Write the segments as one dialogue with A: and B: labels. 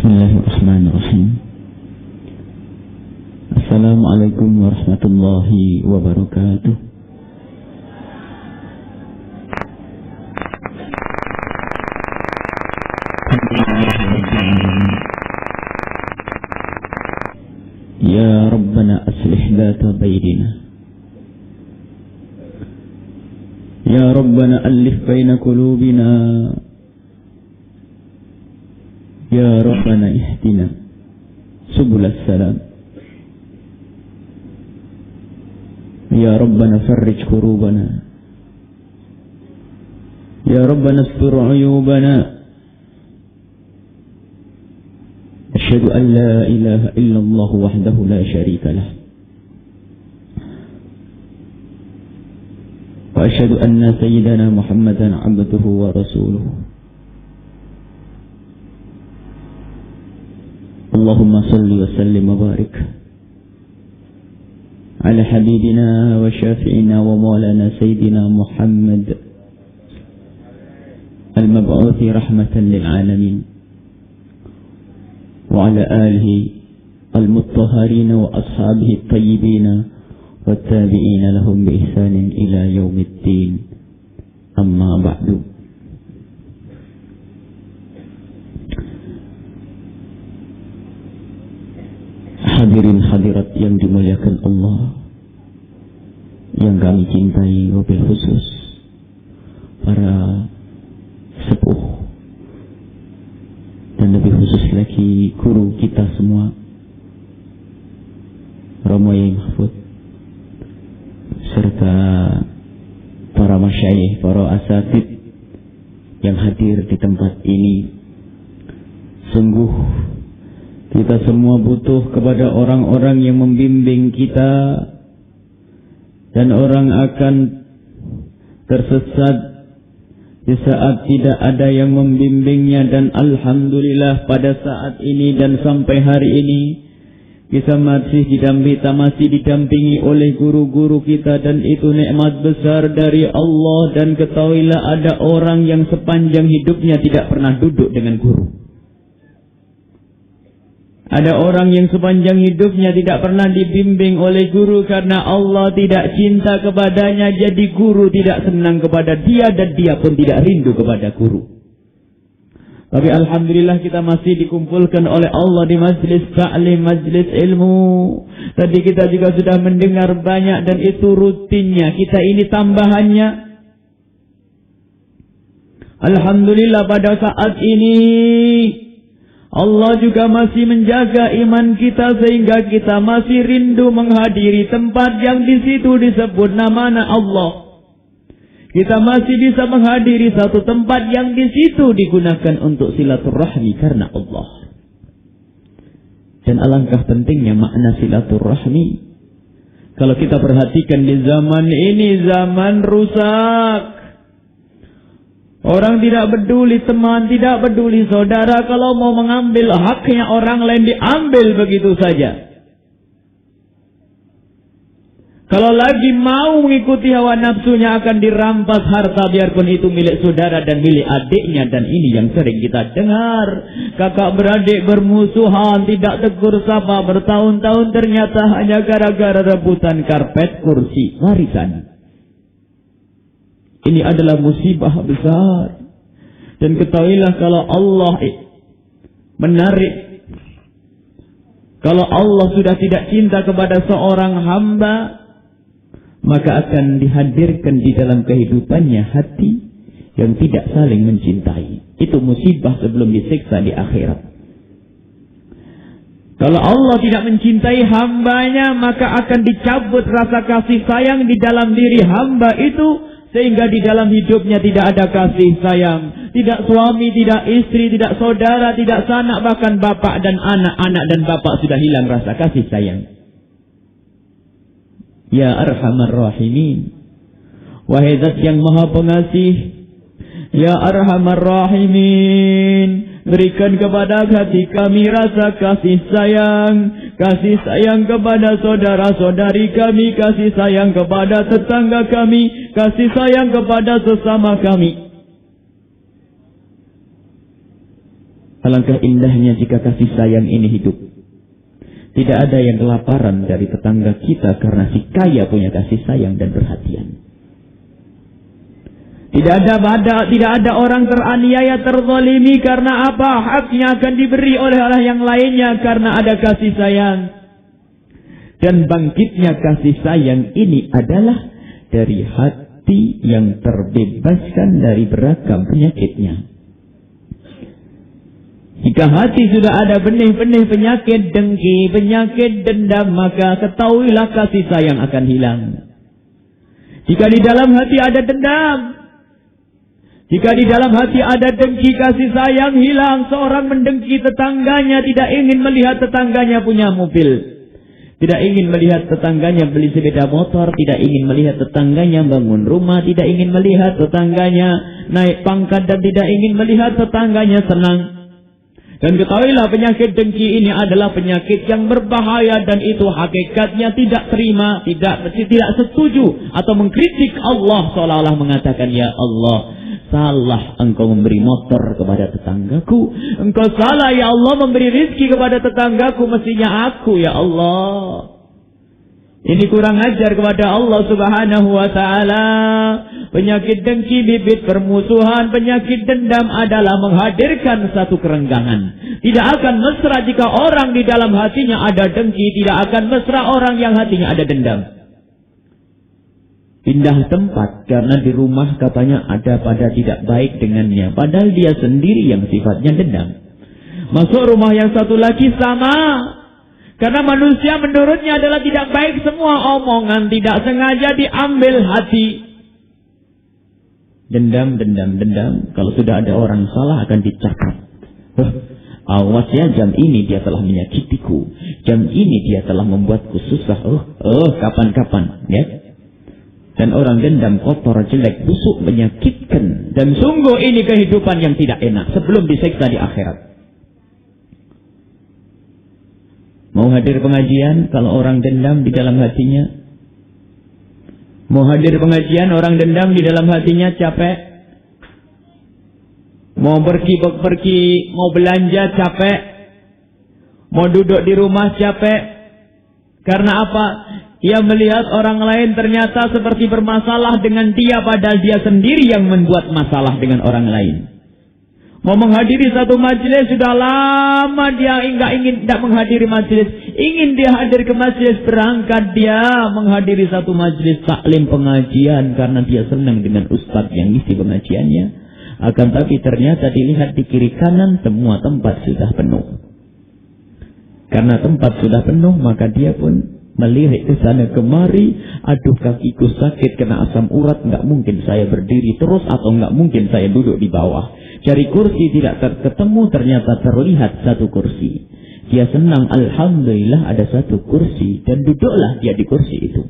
A: Bismillahirrahmanirrahim. Assalamualaikum warahmatullahi wabarakatuh. Ya Rabbana aslih dhata bainina. Ya Rabbana alif baina qulubina. Ya Rabbana ihdina subulas salam. Ya Rabbana farrij kurubana. Ya Rabbana astur uyubana. Asyhadu an la ilaha illallah wahdahu la syarika lah. Wa asyhadu anna sayyidana Muhammadan abduhu wa rasuluhu. Allahumma salli wa sallim wa barik ala habibina wa syafi'ina wa maulana sayyidina Muhammad al-mab'uthi rahmatan lil alamin wa ala alihi al-muttahharin wa ashabihi at-tayyibin wa at-tabi'in lahum bi ihsanin ila yaumiddin. Amma ba'du. Hadirin hadirat yang dimuliakan Allah, yang kami cintai, wabil khusus para sepuh dan lebih khusus lagi guru kita semua, Romo Yai Mahfud, serta para masyayikh, para asatid yang hadir di tempat ini. Sungguh kita semua butuh kepada orang-orang yang membimbing kita, dan orang akan tersesat di saat tidak ada yang membimbingnya. Dan alhamdulillah pada saat ini dan sampai hari ini kita masih didampingi oleh guru-guru kita, dan itu nikmat besar dari Allah. Dan ketahuilah ada orang yang sepanjang hidupnya tidak pernah duduk dengan guru. Ada orang yang sepanjang hidupnya tidak pernah dibimbing oleh guru karena Allah tidak cinta kepadanya. Jadi guru tidak senang kepada dia dan dia pun tidak rindu kepada guru. Tapi alhamdulillah kita masih dikumpulkan oleh Allah di majlis ta'lim, majlis ilmu. Tadi kita juga sudah mendengar banyak dan itu rutinnya. Kita ini tambahannya. Alhamdulillah pada saat ini Allah juga masih menjaga iman kita sehingga kita masih rindu menghadiri tempat yang di situ disebut nama Allah. Kita masih bisa menghadiri satu tempat yang di situ digunakan untuk silaturahmi karena Allah. Dan alangkah pentingnya makna silaturahmi. Kalau kita perhatikan di zaman ini, zaman rusak. Orang tidak peduli teman, tidak peduli saudara. Kalau mau mengambil haknya orang lain diambil begitu saja. Kalau lagi mau mengikuti hawa nafsunya akan dirampas harta biarpun itu milik saudara dan milik adiknya. Dan ini yang sering kita dengar. Kakak beradik bermusuhan, tidak tegur sapa bertahun-tahun, ternyata hanya gara-gara rebutan karpet kursi warisan. Ini adalah musibah besar. Dan ketahuilah kalau Allah menarik, kalau Allah sudah tidak cinta kepada seorang hamba, maka akan dihadirkan di dalam kehidupannya hati yang tidak saling mencintai. Itu musibah sebelum disiksa di akhirat. Kalau Allah tidak mencintai hambanya, maka akan dicabut rasa kasih sayang di dalam diri hamba itu. Sehingga di dalam hidupnya tidak ada kasih sayang. Tidak suami, tidak istri, tidak saudara, tidak sanak, bahkan bapak dan anak dan bapak sudah hilang rasa kasih sayang. Ya Arhamar Rahimin, wahai Zat yang Maha Pengasih. Ya Arhamar Rahimin, berikan kepada hati kami rasa kasih sayang. Kasih sayang kepada saudara-saudari kami, kasih sayang kepada tetangga kami, kasih sayang kepada sesama kami. Alangkah indahnya jika kasih sayang ini hidup. Tidak ada yang kelaparan dari tetangga kita karena si kaya punya kasih sayang dan perhatian. Tidak ada orang teraniaya, terzalimi karena apa? Haknya akan diberi oleh orang yang lainnya karena ada kasih sayang. Dan bangkitnya kasih sayang ini adalah dari hati yang terbebaskan dari beragam penyakitnya. Jika hati sudah ada benih-benih penyakit dengki, penyakit dendam, maka ketahuilah kasih sayang akan hilang. Jika di dalam hati ada dendam, jika di dalam hati ada dengki, kasih sayang hilang. Seorang mendengki tetangganya, tidak ingin melihat tetangganya punya mobil, tidak ingin melihat tetangganya beli sepeda motor, tidak ingin melihat tetangganya bangun rumah, tidak ingin melihat tetangganya naik pangkat, dan tidak ingin melihat tetangganya senang. Dan ketahuilah penyakit dengki ini adalah penyakit yang berbahaya, dan itu hakikatnya tidak terima, tidak setuju atau mengkritik Allah, seolah-olah mengatakan, ya Allah, salah engkau memberi motor kepada tetanggaku, engkau salah ya Allah memberi rizki kepada tetanggaku, mestinya aku ya Allah. Ini kurang ajar kepada Allah Subhanahu wa ta'ala. Penyakit dengki, bibit permusuhan, penyakit dendam adalah menghadirkan satu kerenggangan. Tidak akan mesra jika orang di dalam hatinya ada dengki, tidak akan mesra orang yang hatinya ada dendam. Pindah tempat karena di rumah katanya ada pada tidak baik dengannya, padahal dia sendiri yang sifatnya dendam. Masuk rumah yang satu lagi sama, karena manusia menurutnya adalah tidak baik, semua omongan tidak sengaja diambil hati. Dendam. Kalau sudah ada orang salah akan dicakap. Awas ya, jam ini dia telah menyakitiku, jam ini dia telah membuatku susah. Kapan-kapan ya. Dan orang dendam kotor, jelek, busuk, menyakitkan. Dan sungguh ini kehidupan yang tidak enak sebelum disiksa di akhirat. Mau hadir pengajian kalau orang dendam di dalam hatinya? Mau hadir pengajian orang dendam di dalam hatinya, capek. Mau pergi, mau belanja, capek. Mau duduk di rumah, capek. Karena apa? Ia melihat orang lain ternyata seperti bermasalah dengan dia, padahal dia sendiri yang membuat masalah dengan orang lain. Mau menghadiri satu majelis, sudah lama dia tidak menghadiri majelis. Ingin dia hadir ke majelis, berangkat dia menghadiri satu majelis taklim pengajian karena dia senang dengan ustadz yang isi pengajiannya. Akan tapi ternyata dilihat di kiri kanan semua tempat sudah penuh. Karena tempat sudah penuh, maka dia pun melirik ke sana kemari. Aduh, kakiku sakit kena asam urat, nggak mungkin saya berdiri terus, atau nggak mungkin saya duduk di bawah. Cari kursi tidak ketemu, ternyata terlihat satu kursi. Dia senang, alhamdulillah ada satu kursi, dan duduklah dia di kursi itu.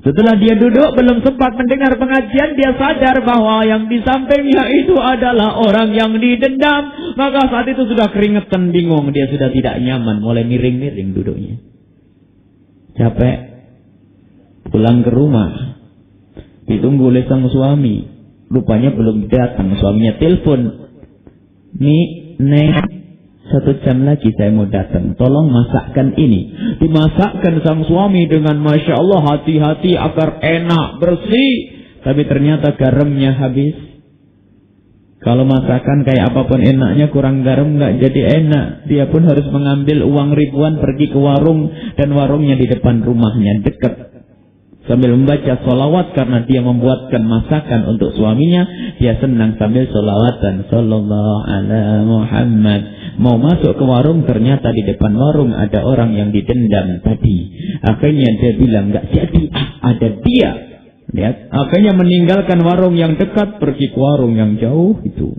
A: Setelah dia duduk, belum sempat mendengar pengajian, dia sadar bahwa yang di sampingnya itu adalah orang yang didendam. Maka saat itu sudah keringetan, bingung, dia sudah tidak nyaman, mulai miring-miring duduknya. Capek, pulang ke rumah, ditunggu oleh sang suami, rupanya belum datang. Suaminya telepon, Neng, 1 jam lagi saya mau datang, tolong masakkan ini. Dimasakkan sang suami dengan Masya Allah, hati-hati agar enak, bersih. Tapi ternyata garamnya habis. Kalau masakan kayak apapun enaknya, kurang garam nggak jadi enak. Dia pun harus mengambil uang ribuan pergi ke warung, dan warungnya di depan rumahnya, dekat. Sambil membaca sholawat karena dia membuatkan masakan untuk suaminya, dia senang sambil sholawatan. Sallallahu ala Muhammad. Mau masuk ke warung, ternyata di depan warung ada orang yang didendam tadi. Akhirnya dia bilang nggak jadi, ada dia. Lihat, akhirnya meninggalkan warung yang dekat, pergi ke warung yang jauh itu.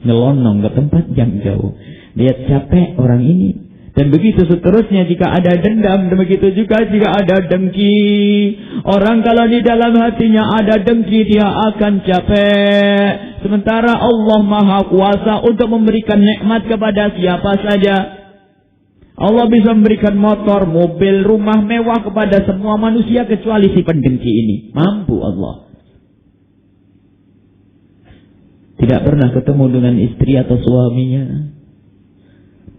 A: Nyelonong ke tempat yang jauh. Lihat, capek orang ini. Dan begitu seterusnya jika ada dendam, begitu juga jika ada dengki. Orang kalau di dalam hatinya ada dengki, dia akan capek. Sementara Allah Maha Kuasa untuk memberikan nikmat kepada siapa saja. Allah bisa memberikan motor, mobil, rumah mewah kepada semua manusia kecuali si pendengki ini. Mampu Allah. Tidak pernah ketemu dengan istri atau suaminya.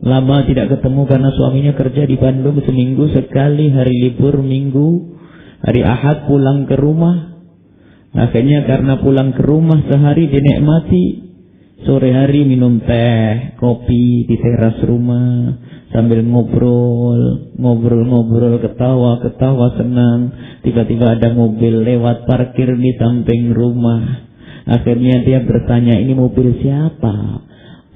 A: Lama tidak ketemu karena suaminya kerja di Bandung seminggu sekali, hari libur Minggu, hari Ahad pulang ke rumah. Akhirnya karena pulang ke rumah sehari dinikmati, sore hari minum teh, kopi di teras rumah sambil ngobrol, ketawa senang. Tiba-tiba ada mobil lewat parkir di samping rumah. Akhirnya dia bertanya, ini mobil siapa?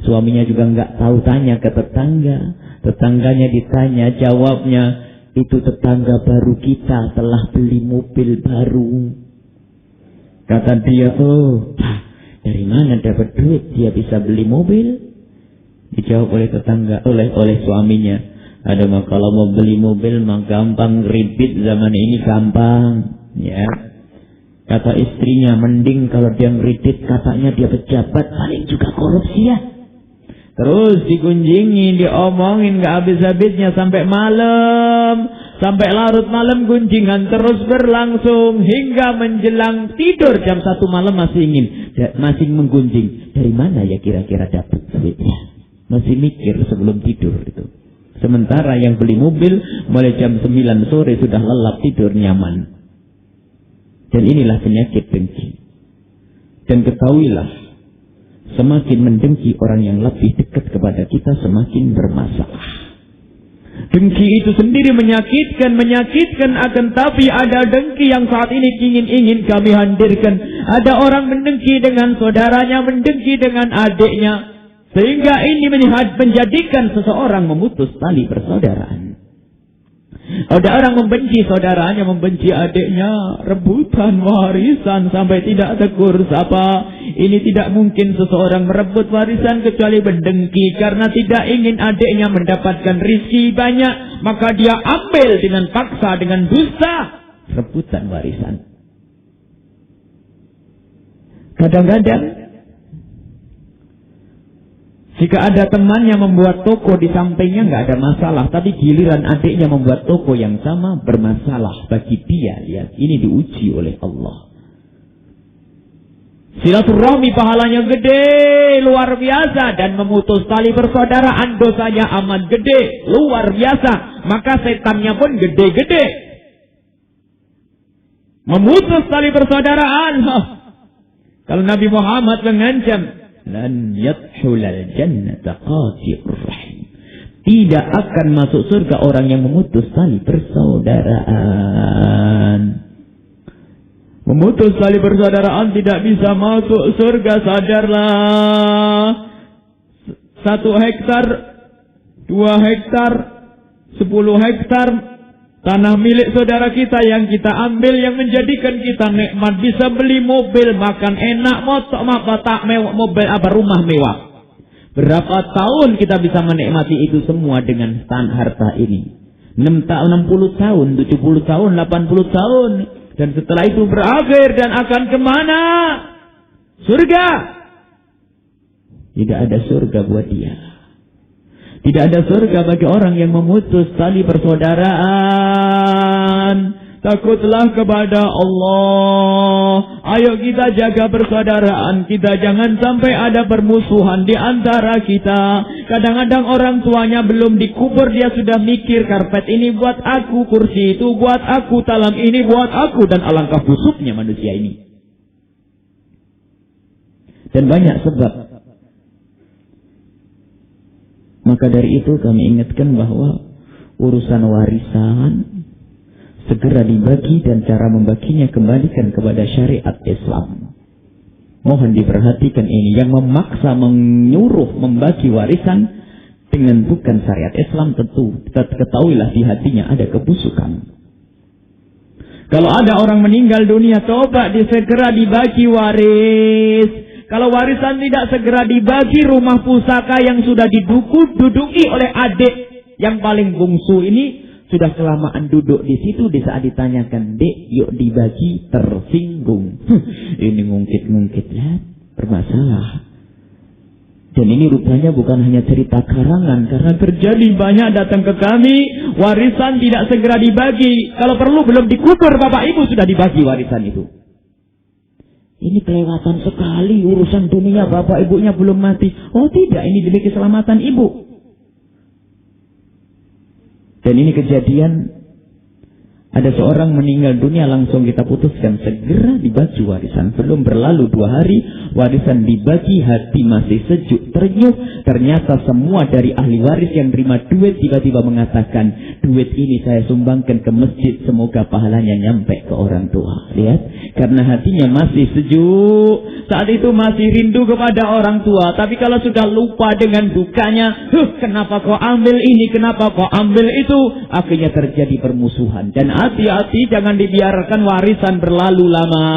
A: Suaminya juga nggak tahu, tanya ke tetangga. Tetangganya ditanya, jawabnya, itu tetangga baru kita telah beli mobil baru. Kata dia, oh, dari mana dapat duit dia bisa beli mobil? Dijawab oleh tetangga, oleh suaminya, ada mah kalau mau beli mobil mah gampang, kredit zaman ini gampang, ya. Kata istrinya, mending kalau dia kredit, katanya dia pejabat, paling juga korupsi ya. Terus digunjingi, diomongin gak habis-habisnya sampai malam, sampai larut malam gunjingan terus berlangsung hingga menjelang tidur jam 1 malam masih menggunjing. Dari mana ya kira-kira dapat duitnya? Masih mikir sebelum tidur itu. Sementara yang beli mobil mulai jam 9 sore sudah lelap tidur nyaman. Dan inilah penyakit dengki. Dan ketahuilah, semakin mendengki orang yang lebih dekat kepada kita, semakin bermasalah. Dengki itu sendiri menyakitkan, akan tapi ada dengki yang saat ini ingin kami hadirkan. Ada orang mendengki dengan saudaranya, mendengki dengan adiknya, sehingga ini menjadikan seseorang memutus tali persaudaraan. Ada orang membenci saudaranya, membenci adiknya, rebutan warisan sampai tidak tegur sapa. Ini tidak mungkin seseorang merebut warisan kecuali mendengki, karena tidak ingin adiknya mendapatkan rizki banyak, maka dia ambil dengan paksa, dengan dusta, rebutan warisan. Kadang-kadang jika ada temannya membuat toko di sampingnya nggak ada masalah, tapi giliran adiknya membuat toko yang sama bermasalah bagi dia. Lihat, ini diuji oleh Allah. Silaturahmi pahalanya gede, luar biasa, dan memutus tali persaudaraan dosanya amat gede, luar biasa. Maka setannya pun gede-gede. Memutus tali persaudaraan. Kalau Nabi Muhammad mengancam, lan yadkhulal jannata qati'ur rahim. Tidak akan masuk surga orang yang memutus tali persaudaraan. Memutus tali persaudaraan tidak bisa masuk surga, sadarlah. 1 hektar, 2 hektar, 10 hektar tanah milik saudara kita yang kita ambil, yang menjadikan kita nikmat, bisa beli mobil, makan enak, motor, mobil rumah mewah. Berapa tahun kita bisa menikmati itu semua dengan harta ini? 60 tahun, 70 tahun, 80 tahun. Dan setelah itu berakhir dan akan kemana? Surga. Tidak ada surga buat dia. Tidak ada surga bagi orang yang memutus tali persaudaraan. Takutlah kepada Allah. Ayo kita jaga persaudaraan kita. Jangan sampai ada permusuhan di antara kita. Kadang-kadang orang tuanya belum dikubur, dia sudah mikir, karpet ini buat aku, kursi itu buat aku, talam ini buat aku. Dan alangkah busuknya manusia ini. Dan banyak sebab. Maka dari itu kami ingatkan bahwa urusan warisan segera dibagi, dan cara membaginya kembalikan kepada syariat Islam. Mohon diperhatikan ini. Yang memaksa, menyuruh membagi warisan dengan bukan syariat Islam, tentu ketahuilah di hatinya ada kebusukan. Kalau ada orang meninggal dunia, coba segera dibagi waris. Kalau warisan tidak segera dibagi, rumah pusaka yang sudah diduduki oleh adik yang paling bungsu ini sudah kelamaan duduk di situ, di saat ditanyakan, "Dek, yuk dibagi," tersinggung. Ini ngungkit-ngungkit, ya, bermasalah. Dan ini rupanya bukan hanya cerita karangan, karena terjadi banyak datang ke kami, warisan tidak segera dibagi. Kalau perlu belum dikubur bapak ibu sudah dibagi warisan itu. Ini kelewatan sekali, urusan dunia bapak ibunya belum mati. Oh tidak, ini demi keselamatan ibu. Dan ini kejadian, ada seorang meninggal dunia, langsung kita putuskan segera dibagi warisan. Belum berlalu 2 hari, warisan dibagi, hati masih sejuk, terenyuh. Ternyata semua dari ahli waris yang terima duit tiba-tiba mengatakan, duit ini saya sumbangkan ke masjid, semoga pahalanya nyampe ke orang tua. Lihat, karena hatinya masih sejuk, saat itu masih rindu kepada orang tua. Tapi kalau sudah lupa dengan dukanya, kenapa kau ambil ini, kenapa kau ambil itu, akhirnya terjadi permusuhan. Dan hati-hati, jangan dibiarkan warisan berlalu lama.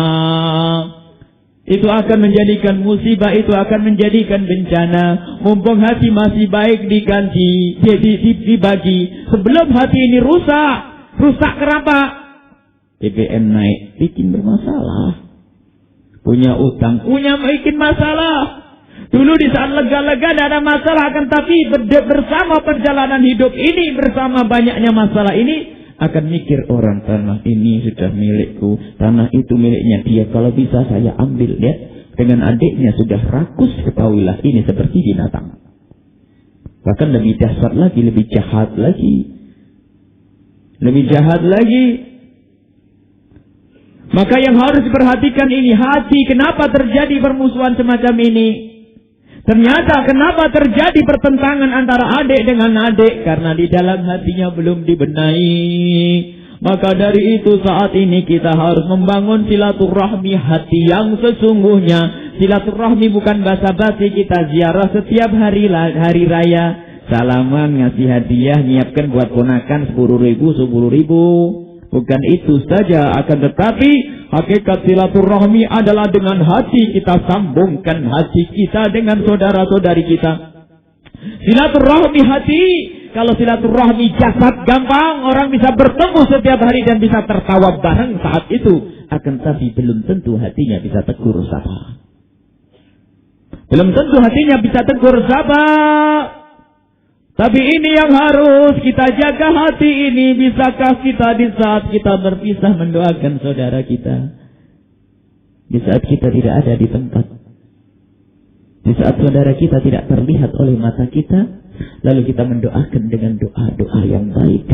A: Itu akan menjadikan musibah, itu akan menjadikan bencana. Mumpung hati masih baik diganti, dibagi. Sebelum hati ini rusak. Rusak kenapa? BBM naik, bikin bermasalah. Punya utang, bikin masalah. Dulu di saat lega-lega tidak ada masalah, akan tapi bersama perjalanan hidup ini, bersama banyaknya masalah ini, akan mikir orang, tanah ini sudah milikku, tanah itu miliknya dia, kalau bisa saya ambil. Ya, dengan adiknya sudah rakus, ketahuilah ini seperti binatang. Bahkan lebih dahsyat lagi, lebih jahat lagi. Lebih jahat lagi. Maka yang harus diperhatikan ini hati. Kenapa terjadi permusuhan semacam ini? Ternyata kenapa terjadi pertentangan antara adik dengan adik? Karena di dalam hatinya belum dibenahi. Maka dari itu saat ini kita harus membangun silaturahmi hati yang sesungguhnya. Silaturahmi bukan basa-basi kita ziarah setiap hari raya. Salaman, ngasih hadiah, nyiapkan buat ponakan 10.000. Bukan itu saja, akan tetapi hakikat silaturahmi adalah dengan hati kita sambungkan hati kita dengan saudara-saudari kita. Silaturahmi hati. Kalau silaturahmi jasad gampang, orang bisa bertemu setiap hari dan bisa tertawa bareng saat itu. Akan tetapi belum tentu hatinya bisa tegur sapa. Belum tentu hatinya bisa tegur sapa. Tapi ini yang harus kita jaga hati ini. Bisakah kita di saat kita berpisah mendoakan saudara kita? Di saat kita tidak ada di tempat. Di saat saudara kita tidak terlihat oleh mata kita. Lalu kita mendoakan dengan doa-doa yang baik.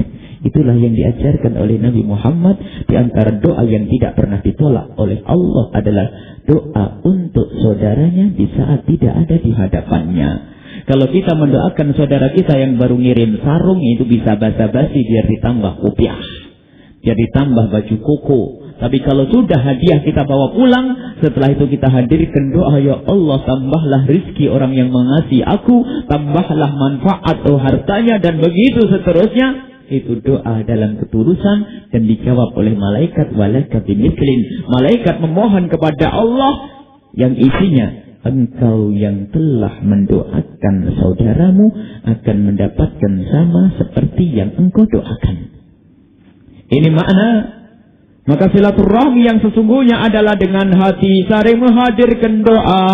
A: Itulah yang diajarkan oleh Nabi Muhammad. Di antara doa yang tidak pernah ditolak oleh Allah adalah doa untuk saudaranya di saat tidak ada di hadapannya. Kalau kita mendoakan saudara kita yang baru ngirim sarung, itu bisa basa-basi biar ditambah kopiah, biar ditambah baju koko. Tapi kalau sudah hadiah kita bawa pulang, setelah itu kita hadirkan doa, ya Allah tambahlah rizki orang yang mengasihi aku, tambahlah manfaat hartanya, dan begitu seterusnya. Itu doa dalam ketulusan dan dijawab oleh malaikat walaka bimislin. Malaikat memohon kepada Allah yang isinya, engkau yang telah mendoakan saudaramu akan mendapatkan sama seperti yang engkau doakan. Ini makna. Maka silaturahmi yang sesungguhnya adalah dengan hati saling menghadirkan doa.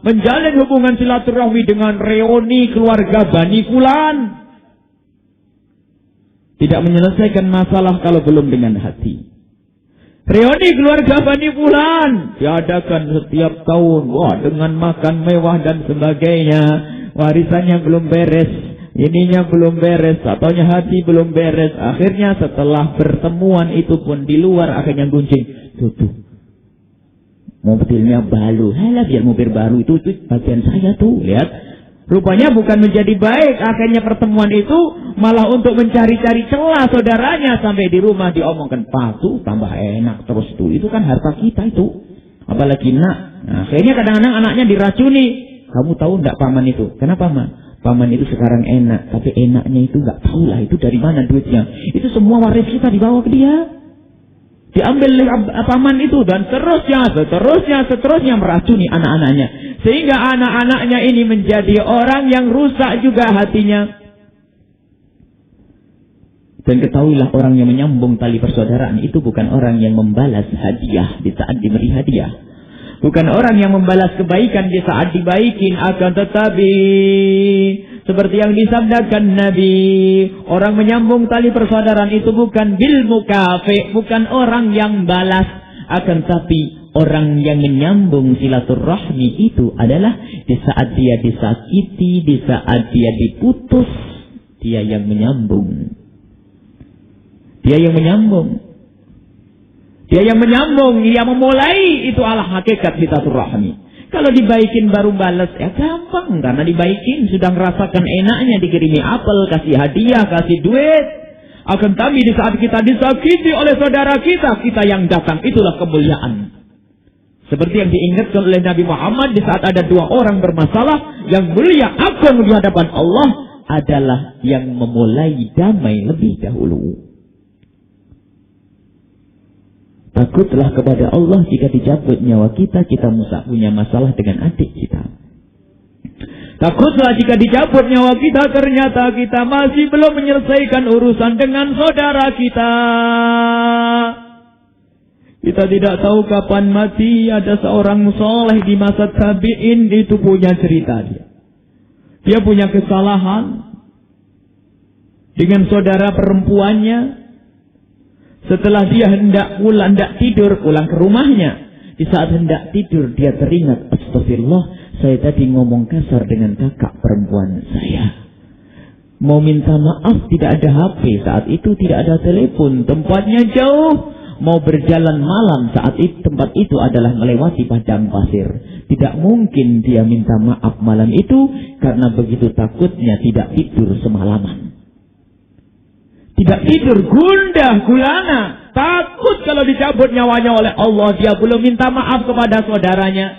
A: Menjalin hubungan silaturahmi dengan reuni keluarga Bani Fulan. Tidak menyelesaikan masalah kalau belum dengan hati. Reuni keluarga Bani Fulan diadakan setiap tahun, dengan makan mewah dan sebagainya. Warisannya belum beres, ininya belum beres, ataunya hati belum beres. Akhirnya setelah pertemuan itu pun di luar akhirnya gunjing. Tuh, mobilnya baru. Halah, biar mobil baru itu bagian saya tuh, lihat. Rupanya bukan menjadi baik. Akhirnya pertemuan itu malah untuk mencari-cari celah saudaranya. Sampai di rumah diomongkan, Pak tuh tambah enak terus tuh. Itu kan harta kita itu. Apalagi nak. Nah, akhirnya kadang-kadang anaknya diracuni. Kamu tahu enggak paman itu? Kenapa ma? Paman itu sekarang enak. Tapi enaknya itu enggak tahu lah itu dari mana duitnya. Itu semua waris kita dibawa ke dia. Diambil paman itu dan seterusnya meracuni anak-anaknya. Sehingga anak-anaknya ini menjadi orang yang rusak juga hatinya. Dan ketahuilah orang yang menyambung tali persaudaraan itu bukan orang yang membalas hadiah di saat diberi hadiah. Bukan orang yang membalas kebaikan di saat dibaikin. Akan tetapi seperti yang disabdakan Nabi, orang menyambung tali persaudaraan itu bukan bil mukafi, bukan orang yang balas, akan tapi Orang yang menyambung silaturahmi itu adalah di saat dia disakiti, di saat dia diputus, dia yang menyambung. Dia yang menyambung. Dia yang menyambung, dia memulai, itu adalah hakikat silaturahmi. Kalau dibaikin baru balas, ya gampang. Karena dibaikin, sudah merasakan enaknya, dikirimi apel, kasih hadiah, kasih duit. Akan tapi di saat kita disakiti oleh saudara kita, kita yang datang, itulah kemuliaan. Seperti yang diingatkan oleh Nabi Muhammad, di saat ada dua orang bermasalah, yang mulia agung di hadapan Allah adalah yang memulai damai lebih dahulu. Takutlah kepada Allah jika dicabut nyawa kita, kita punya masalah dengan adik kita. Takutlah jika dicabut nyawa kita, ternyata kita masih belum menyelesaikan urusan dengan saudara kita. Kita tidak tahu kapan mati. Ada seorang soleh di masa tabi'in, itu punya cerita dia. Dia punya kesalahan dengan saudara perempuannya. Setelah dia hendak tidur, pulang ke rumahnya. Di saat hendak tidur, dia teringat, astagfirullah, saya tadi ngomong kasar dengan kakak perempuan saya. Mau minta maaf, tidak ada HP saat itu, tidak ada telepon, tempatnya jauh. Mau berjalan malam saat itu, tempat itu adalah melewati padang pasir. Tidak mungkin dia minta maaf malam itu, karena begitu takutnya tidak tidur semalaman. Tidak tidur, gundah gulana, takut kalau dicabut nyawanya oleh Allah. Dia belum minta maaf kepada saudaranya,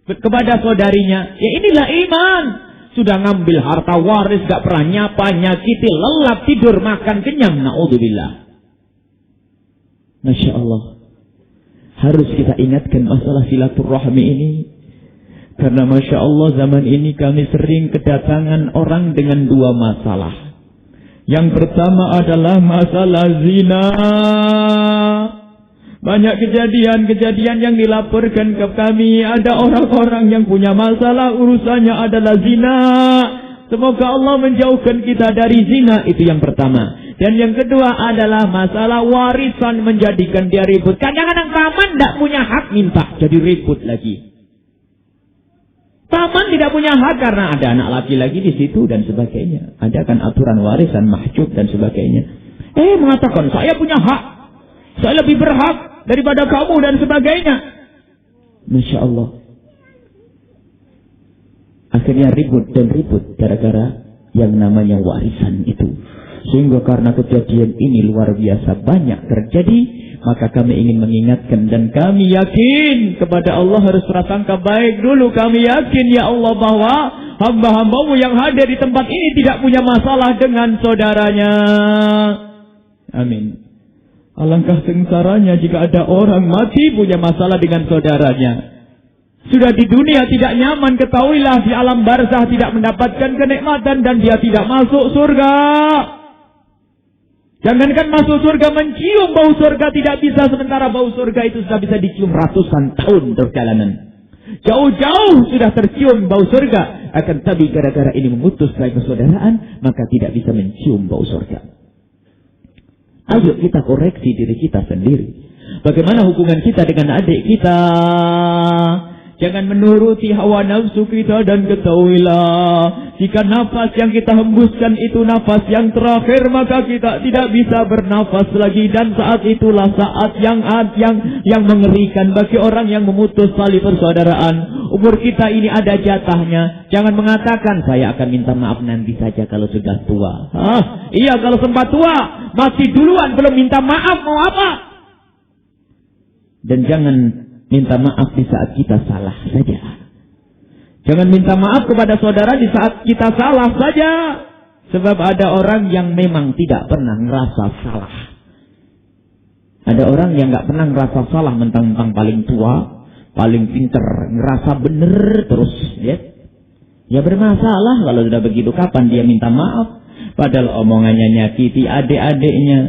A: kepada saudarinya. Ya inilah iman. Sudah ngambil harta waris, gak pernah nyapa, nyakiti, lelap, tidur, makan, kenyang. Na'udzubillah. Masya Allah. Harus kita ingatkan masalah silaturahmi ini. Karena Masya Allah zaman ini kami sering kedatangan orang dengan dua masalah. Yang pertama adalah masalah zina. Banyak kejadian-kejadian yang dilaporkan ke kami. Ada orang-orang yang punya masalah, urusannya adalah zina. Semoga Allah menjauhkan kita dari zina. Itu yang pertama. Dan yang kedua adalah masalah warisan, menjadikan dia ribut. Kadang-kadang paman tidak punya hak minta, jadi ribut lagi. Paman tidak punya hak karena ada anak laki-laki di situ dan sebagainya. Ada kan aturan warisan, mahjub dan sebagainya. Mengatakan saya punya hak, saya lebih berhak daripada kamu dan sebagainya. Masya Allah. Akhirnya ribut dan ribut gara-gara yang namanya warisan itu. Sehingga karena kejadian ini luar biasa banyak terjadi, maka kami ingin mengingatkan dan kami yakin kepada Allah, harus prasangka baik dulu. Kami yakin ya Allah bahwa hamba-hambamu yang hadir di tempat ini tidak punya masalah dengan saudaranya. Amin. Alangkah sengsaranya jika ada orang mati punya masalah dengan saudaranya. Sudah di dunia tidak nyaman, ketahuilah di alam barzah tidak mendapatkan kenikmatan dan dia tidak masuk surga. Jangankan masuk surga, mencium bau surga tidak bisa, sementara bau surga itu sudah bisa dicium ratusan tahun perjalanan. Jauh-jauh sudah tercium bau surga. Akan tapi gara-gara ini memutus tali persaudaraan, maka tidak bisa mencium bau surga. Ayo kita koreksi diri kita sendiri. Bagaimana hubungan kita dengan adik kita? Jangan menuruti hawa nafsu kita, dan ketahuilah jika nafas yang kita hembuskan itu nafas yang terakhir, maka kita tidak bisa bernafas lagi. Dan saat itulah saat yang mengerikan bagi orang yang memutus tali persaudaraan. Umur kita ini ada jatahnya. Jangan mengatakan saya akan minta maaf nanti saja kalau sudah tua. Iya, kalau sempat tua, masih duluan belum minta maaf, mau apa? Dan jangan minta maaf di saat kita salah saja. Jangan minta maaf kepada saudara di saat kita salah saja. Sebab ada orang yang memang tidak pernah ngerasa salah. Ada orang yang gak pernah ngerasa salah, mentang-mentang paling tua, paling pinter, ngerasa bener terus. Ya bermasalah kalau sudah begitu. Kapan dia minta maaf? Padahal omongannya nyakiti adik-adiknya,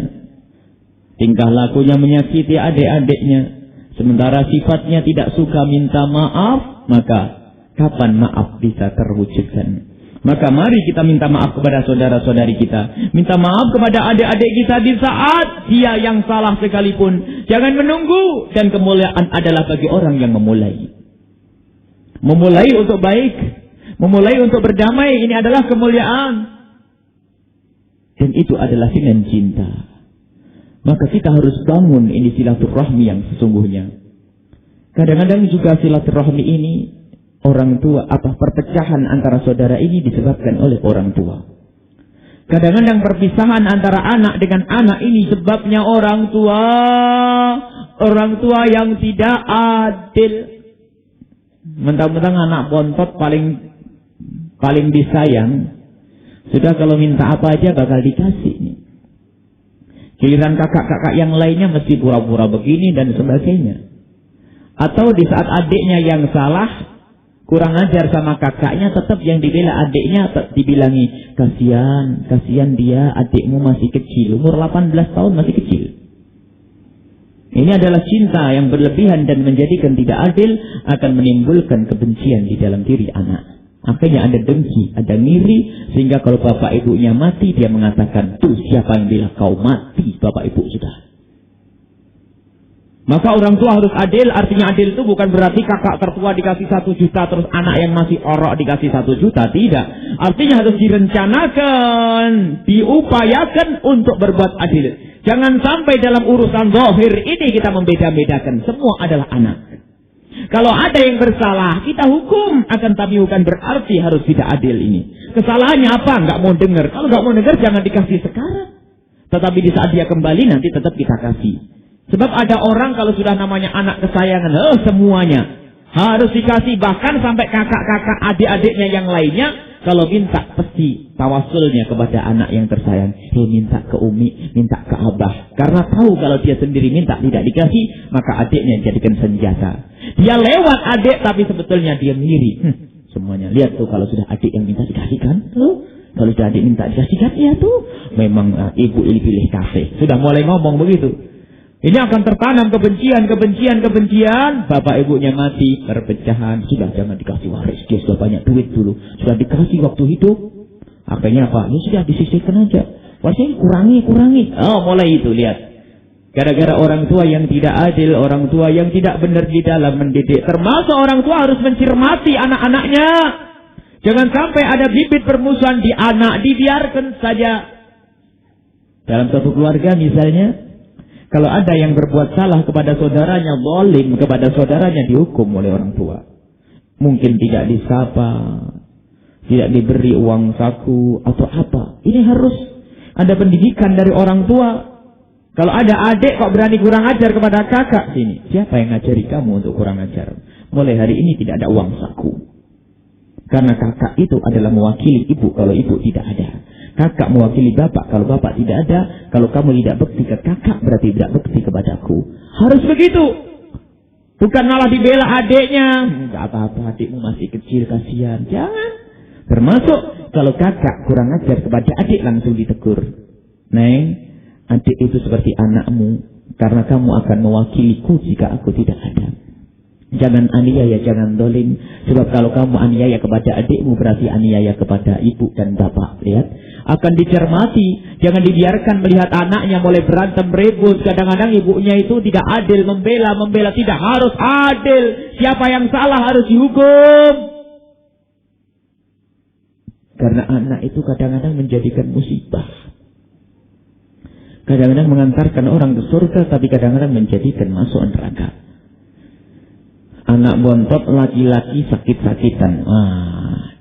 A: tingkah lakunya menyakiti adik-adiknya. Sementara sifatnya tidak suka minta maaf, maka kapan maaf bisa terwujudkan? Maka mari kita minta maaf kepada saudara-saudari kita. Minta maaf kepada adik-adik kita di saat dia yang salah sekalipun. Jangan menunggu. Dan kemuliaan adalah bagi orang yang memulai. Memulai untuk baik. Memulai untuk berdamai. Ini adalah kemuliaan. Dan itu adalah sinan cinta. Maka kita harus bangun ini silaturahmi yang sesungguhnya. Kadang-kadang juga silaturahmi ini orang tua, perpecahan antara saudara ini disebabkan oleh orang tua. Kadang-kadang perpisahan antara anak dengan anak ini sebabnya orang tua yang tidak adil. Mentang-mentang anak bontot paling disayang, sudah kalau minta apa aja bakal dikasih nih. Giliran kakak-kakak yang lainnya mesti pura-pura begini dan sebagainya. Atau di saat adiknya yang salah, kurang ajar sama kakaknya, tetap yang dibela adiknya dibilangi, kasihan dia, adikmu masih kecil, umur 18 tahun masih kecil. Ini adalah cinta yang berlebihan dan menjadikan tidak adil, akan menimbulkan kebencian di dalam diri anak. Akhirnya ada dengki, ada ngiri, sehingga kalau bapak ibunya mati, dia mengatakan, tuh siapa yang bilang kau mati, bapak ibu sudah. Maka orang tua harus adil. Artinya adil itu bukan berarti kakak tertua dikasih 1 juta terus anak yang masih orok dikasih 1 juta. Tidak. Artinya harus direncanakan, diupayakan untuk berbuat adil. Jangan sampai dalam urusan zahir ini kita membeda-bedakan. Semua adalah anak. Kalau ada yang bersalah, kita hukum. Akan tapi bukan berarti harus tidak adil ini. Kesalahannya apa? Nggak mau dengar. Kalau nggak mau dengar jangan dikasih sekarang. Tetapi di saat dia kembali nanti tetap kita kasih. Sebab ada orang kalau sudah namanya anak kesayangan, semuanya harus dikasih, bahkan sampai kakak-kakak adik-adiknya yang lainnya kalau minta pasti tawasulnya kepada anak yang tersayang. Minta ke umi, minta ke abah. Karena tahu kalau dia sendiri minta tidak dikasih, maka adiknya jadikan senjata. Dia lewat adik tapi sebetulnya dia ngiri. Semuanya lihat tuh kalau sudah adik yang minta dikasihkan tuh. Kalau sudah adik minta dikasihkan, ya tuh memang ibu ini pilih kasih. Sudah mulai ngomong begitu. Ini akan tertanam kebencian. Bapak ibunya mati, perpecahan. Sudah jangan dikasih waris. Dia sudah banyak duit dulu. Sudah dikasih waktu hidup. Akhirnya apa? Ya sudah disisihkan aja. Warisnya kurangi. Oh, mulai itu lihat. Gara-gara orang tua yang tidak adil, orang tua yang tidak benar di dalam mendidik. Termasuk orang tua harus mencermati anak-anaknya. Jangan sampai ada bibit permusuhan di anak. Dibiarkan saja. Dalam satu keluarga misalnya, kalau ada yang berbuat salah kepada saudaranya, zalim kepada saudaranya, dihukum oleh orang tua. Mungkin tidak disapa, tidak diberi uang saku, atau apa. Ini harus ada pendidikan dari orang tua. Kalau ada adik kok berani kurang ajar kepada kakak, sini. Siapa yang ngajari kamu untuk kurang ajar? Mulai hari ini tidak ada uang saku. Karena kakak itu adalah mewakili ibu kalau ibu tidak ada. Kakak mewakili bapak kalau bapak tidak ada. Kalau kamu tidak bekti ke kakak berarti tidak bekti kepadaku. Harus begitu. Bukan malah dibela adiknya. Enggak apa-apa, adikmu masih kecil, kasihan. Jangan. Termasuk kalau kakak kurang ajar kepada adik langsung ditegur. Neng, adik itu seperti anakmu. Karena kamu akan mewakiliku jika aku tidak ada. Jangan aniaya, jangan dolim. Sebab kalau kamu aniaya kepada adikmu berarti aniaya kepada ibu dan bapak. Lihat. Akan dicermati. Jangan dibiarkan melihat anaknya mulai berantem ribut. Kadang-kadang ibunya itu tidak adil. Membela. Tidak harus adil. Siapa yang salah harus dihukum. Karena anak itu kadang-kadang menjadikan musibah. Kadang-kadang mengantarkan orang ke surga. Tapi kadang-kadang menjadikan masuk neraka. Anak bontot laki-laki sakit-sakitan.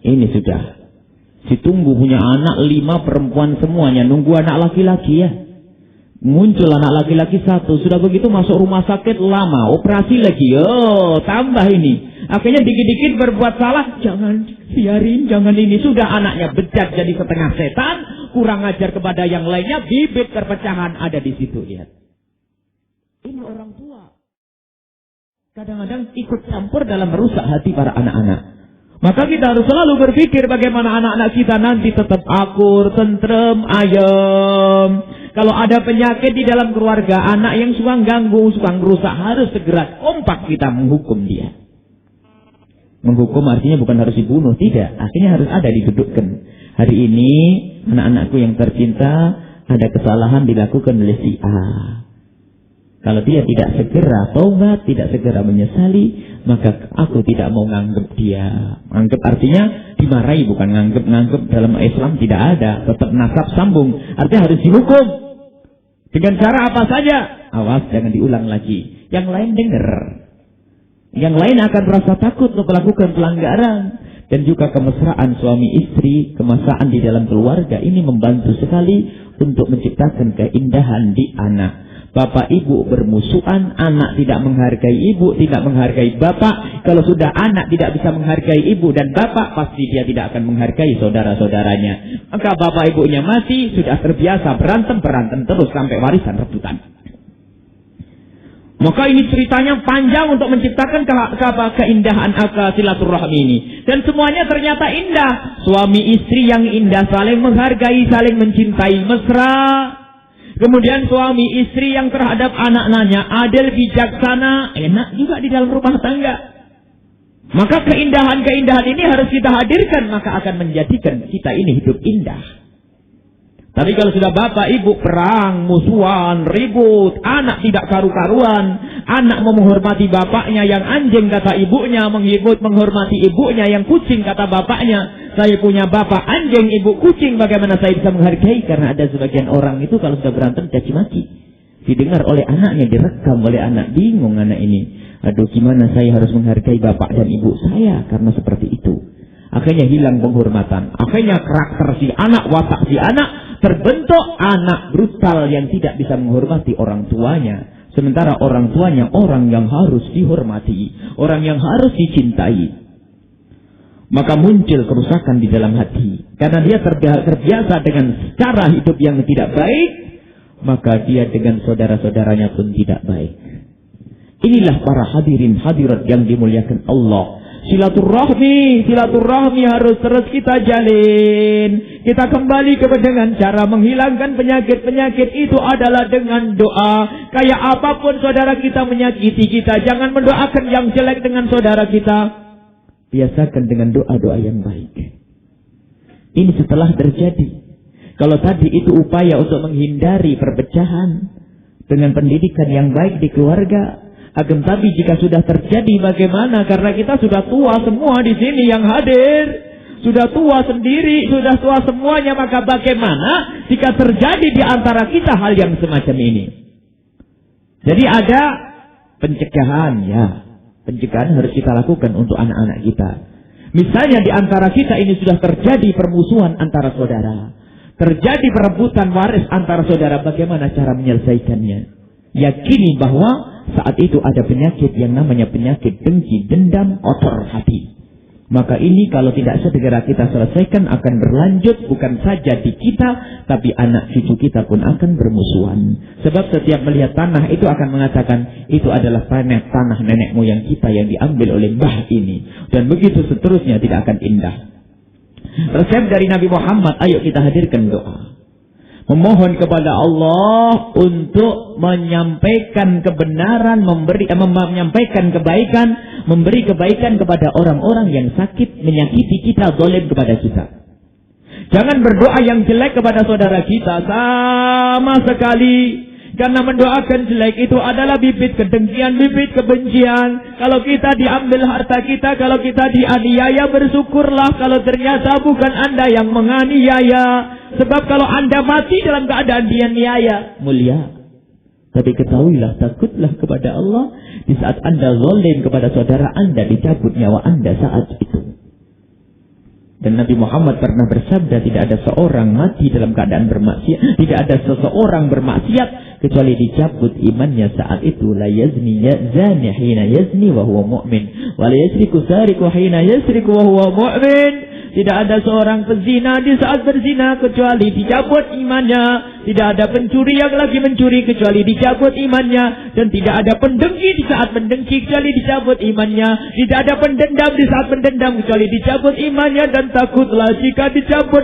A: Ini sudah. Ditunggu punya anak 5 perempuan semuanya. Nunggu anak laki-laki ya. Muncul anak laki-laki 1. Sudah begitu masuk rumah sakit lama. Operasi lagi. Tambah ini. Akhirnya dikit-dikit berbuat salah. Jangan biarin, jangan ini. Sudah anaknya bejat jadi setengah setan. Kurang ajar kepada yang lainnya. Bibit perpecahan ada di situ. Lihat. Ini orang tua. Kadang-kadang ikut campur dalam merusak hati para anak-anak. Maka kita harus selalu berpikir bagaimana anak-anak kita nanti tetap akur, tentrem, ayem. Kalau ada penyakit di dalam keluarga, anak yang suka ganggu, suka merusak, harus segera kompak kita menghukum dia. Menghukum artinya bukan harus dibunuh, tidak. Akhirnya harus ada didudukkan. Hari ini anak-anakku yang tercinta, ada kesalahan dilakukan oleh si A. Kalau dia tidak segera taubat, tidak segera menyesali, maka aku tidak mau nganggep dia. Nganggep artinya dimarahi, bukan nganggep dalam Islam tidak ada. Tetap nasab sambung, artinya harus dihukum. Dengan cara apa saja? Awas, jangan diulang lagi. Yang lain dengar. Yang lain akan merasa takut untuk melakukan pelanggaran. Dan juga kemesraan suami istri, kemesraan di dalam keluarga ini membantu sekali untuk menciptakan keindahan di anak. Bapak ibu bermusuhan, anak tidak menghargai ibu, tidak menghargai bapak. Kalau sudah anak tidak bisa menghargai ibu dan bapak, pasti dia tidak akan menghargai saudara-saudaranya. Maka bapak ibunya mati, sudah terbiasa berantem terus sampai warisan rebutan. Maka ini ceritanya panjang untuk menciptakan keindahan silaturahmi ini. Dan semuanya ternyata indah. Suami istri yang indah, saling menghargai, saling mencintai, mesra. Kemudian suami istri yang terhadap anak-anaknya adil, bijaksana, enak juga di dalam rumah tangga. Maka keindahan-keindahan ini harus kita hadirkan, maka akan menjadikan kita ini hidup indah. Tapi kalau sudah bapak ibu perang, musuhan, ribut, anak tidak karu-karuan, anak menghormati bapaknya yang anjing kata ibunya, menghormati ibunya yang kucing kata bapaknya. Saya punya bapak anjing, ibu kucing, bagaimana saya bisa menghargai? Karena ada sebagian orang itu kalau sudah berantem caci maki. Didengar oleh anaknya, direkam oleh anak, bingung anak ini. Aduh, gimana saya harus menghargai bapak dan ibu saya karena seperti itu. Akhirnya hilang penghormatan. Akhirnya karakter si anak, watak si anak, terbentuk anak brutal yang tidak bisa menghormati orang tuanya. Sementara orang tuanya orang yang harus dihormati, orang yang harus dicintai. Maka muncul kerusakan di dalam hati. Karena dia terbiasa dengan cara hidup yang tidak baik, maka dia dengan saudara-saudaranya pun tidak baik. Inilah para hadirin hadirat yang dimuliakan Allah. Silaturahmi harus terus kita jalin. Kita kembali dengan cara menghilangkan penyakit-penyakit itu adalah dengan doa. Kayak apapun saudara kita menyakiti kita, jangan mendoakan yang jelek dengan saudara kita. Biasakan dengan doa-doa yang baik. Ini setelah terjadi. Kalau tadi itu upaya untuk menghindari perpecahan dengan pendidikan yang baik di keluarga. Akan tapi jika sudah terjadi bagaimana? Karena kita sudah tua semua di sini yang hadir. Sudah tua sendiri, sudah tua semuanya. Maka bagaimana jika terjadi di antara kita hal yang semacam ini? Jadi ada pencegahan ya. Pencegahan harus kita lakukan untuk anak-anak kita. Misalnya di antara kita ini sudah terjadi permusuhan antara saudara. Terjadi perebutan waris antara saudara. Bagaimana cara menyelesaikannya? Yakini bahwa saat itu ada penyakit yang namanya penyakit dengki, dendam, kotor hati. Maka ini kalau tidak segera kita selesaikan akan berlanjut bukan saja di kita, tapi anak cucu kita pun akan bermusuhan. Sebab setiap melihat tanah itu akan mengatakan itu adalah tanah nenek moyang kita yang diambil oleh mbah ini. Dan begitu seterusnya tidak akan indah. Resep dari Nabi Muhammad, ayo kita hadirkan doa. Memohon kepada Allah untuk menyampaikan kebenaran, menyampaikan kebaikan, memberi kebaikan kepada orang-orang yang sakit, menyakiti kita, zalim kepada kita. Jangan berdoa yang jelek kepada saudara kita sama sekali. Karena mendoakan jelek itu adalah bibit kedengkian, bibit kebencian. Kalau kita diambil harta kita, kalau kita dianiaya, bersyukurlah kalau ternyata bukan Anda yang menganiaya. Sebab kalau Anda mati dalam keadaan dianiaya, mulia. Tapi ketahuilah, takutlah kepada Allah. Di saat Anda zalim kepada saudara Anda, dicabut nyawa Anda saat itu. Dan Nabi Muhammad pernah bersabda, tidak ada seorang mati dalam keadaan bermaksiat, tidak ada seseorang bermaksiat kecuali dicabut imannya saat itu. La yazni zani hina yazni wa huwa mu'min, wa la yasriku sariku hina yasriku wa huwa mu'min. Tidak ada seorang pezina di saat berzina kecuali dicabut imannya. Tidak ada pencuri yang lagi mencuri kecuali dicabut imannya. Dan tidak ada pendengki di saat mendengki kecuali dicabut imannya. Tidak ada pendendam di saat mendendam kecuali dicabut imannya. Dan takutlah jika dicabut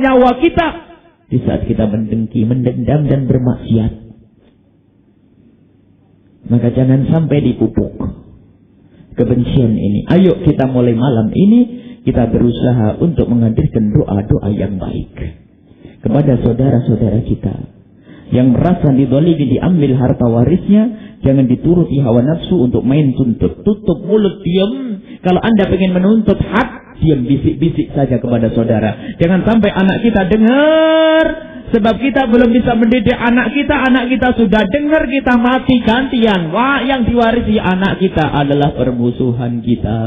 A: nyawa kita di saat kita mendengki, mendendam dan bermaksiat. Maka jangan sampai dipupuk. kebencian ini. Ayo kita mulai malam ini, kita berusaha untuk menghadirkan doa-doa yang baik kepada saudara-saudara kita yang merasa dizalimi, diambil harta warisnya. Jangan dituruti hawa nafsu untuk main tuntut. Tutup mulut, diam. Kalau Anda ingin menuntut hak, diam, bisik-bisik saja kepada saudara. Jangan sampai anak kita dengar. Sebab kita belum bisa mendidik anak kita sudah dengar, kita mati gantian. Wah, yang diwarisi anak kita adalah permusuhan kita.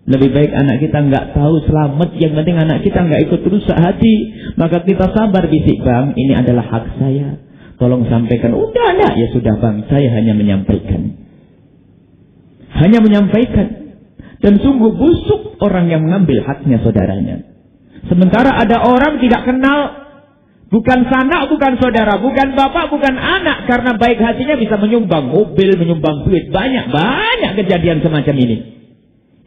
A: Lebih baik anak kita nggak tahu, selamat. Yang penting anak kita nggak ikut rusak hati. Maka kita sabar, bisik, Bang, ini adalah hak saya, tolong sampaikan. Udah enggak, ya sudah Bang, saya hanya menyampaikan. Hanya menyampaikan. Dan sungguh busuk orang yang mengambil haknya saudaranya. Sementara ada orang tidak kenal, bukan sanak, bukan saudara, bukan bapak, bukan anak, karena baik hatinya bisa menyumbang mobil, menyumbang duit. Banyak kejadian semacam ini.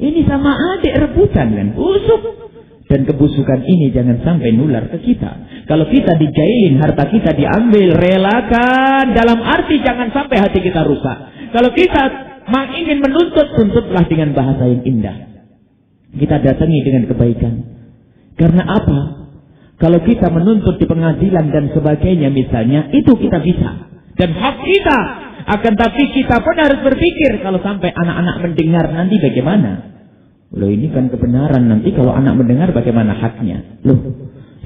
A: Ini sama adik rebutan kan, busuk. Dan kebusukan ini jangan sampai nular ke kita. Kalau kita dijailin, harta kita diambil, relakan. Dalam arti jangan sampai hati kita rusak. Kalau kita ingin menuntut, tuntutlah dengan bahasa yang indah. Kita datangi dengan kebaikan. Karena apa? Kalau kita menuntut di pengadilan dan sebagainya misalnya, itu kita bisa. Dan hak kita. Akan tapi kita pun harus berpikir, kalau sampai anak-anak mendengar nanti bagaimana? Loh, ini kan kebenaran, nanti kalau anak mendengar bagaimana haknya? Loh,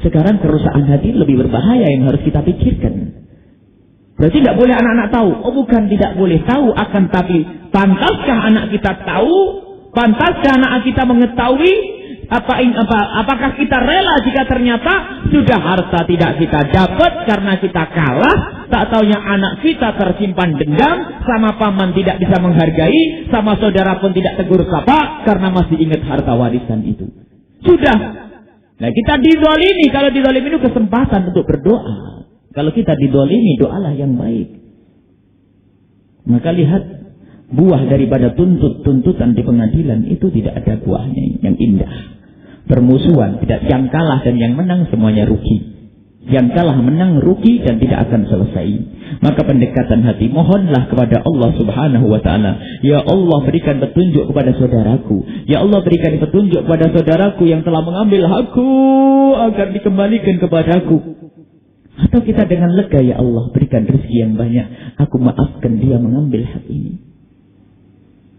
A: sekarang kerusakan hati lebih berbahaya yang harus kita pikirkan. Berarti tidak boleh anak-anak tahu. Oh bukan, tidak boleh tahu, akan tapi pantaskah anak kita tahu? Pantaskah anak kita mengetahui? Apakah kita rela jika ternyata sudah harta tidak kita dapat karena kita kalah? Tak taunya anak kita tersimpan dendam, sama paman tidak bisa menghargai, sama saudara pun tidak tegur sapa karena masih ingat harta warisan itu. Sudah. Nah, kita dizalimi. Kalau dizalimi itu kesempatan untuk berdoa. Kalau kita dizalimi, doalah yang baik. Maka lihat, buah daripada tuntutan di pengadilan itu tidak ada buahnya yang indah. Permusuhan, tidak, yang kalah dan yang menang semuanya rugi. Yang kalah menang rugi dan tidak akan selesai. Maka pendekatan hati, mohonlah kepada Allah Subhanahu wa ta'ala. Ya Allah, berikan petunjuk kepada saudaraku. Ya Allah, berikan petunjuk kepada saudaraku yang telah mengambil hakku agar dikembalikan kepadaku. Atau kita dengan lega, ya Allah, berikan rezeki yang banyak, aku maafkan dia mengambil hak ini.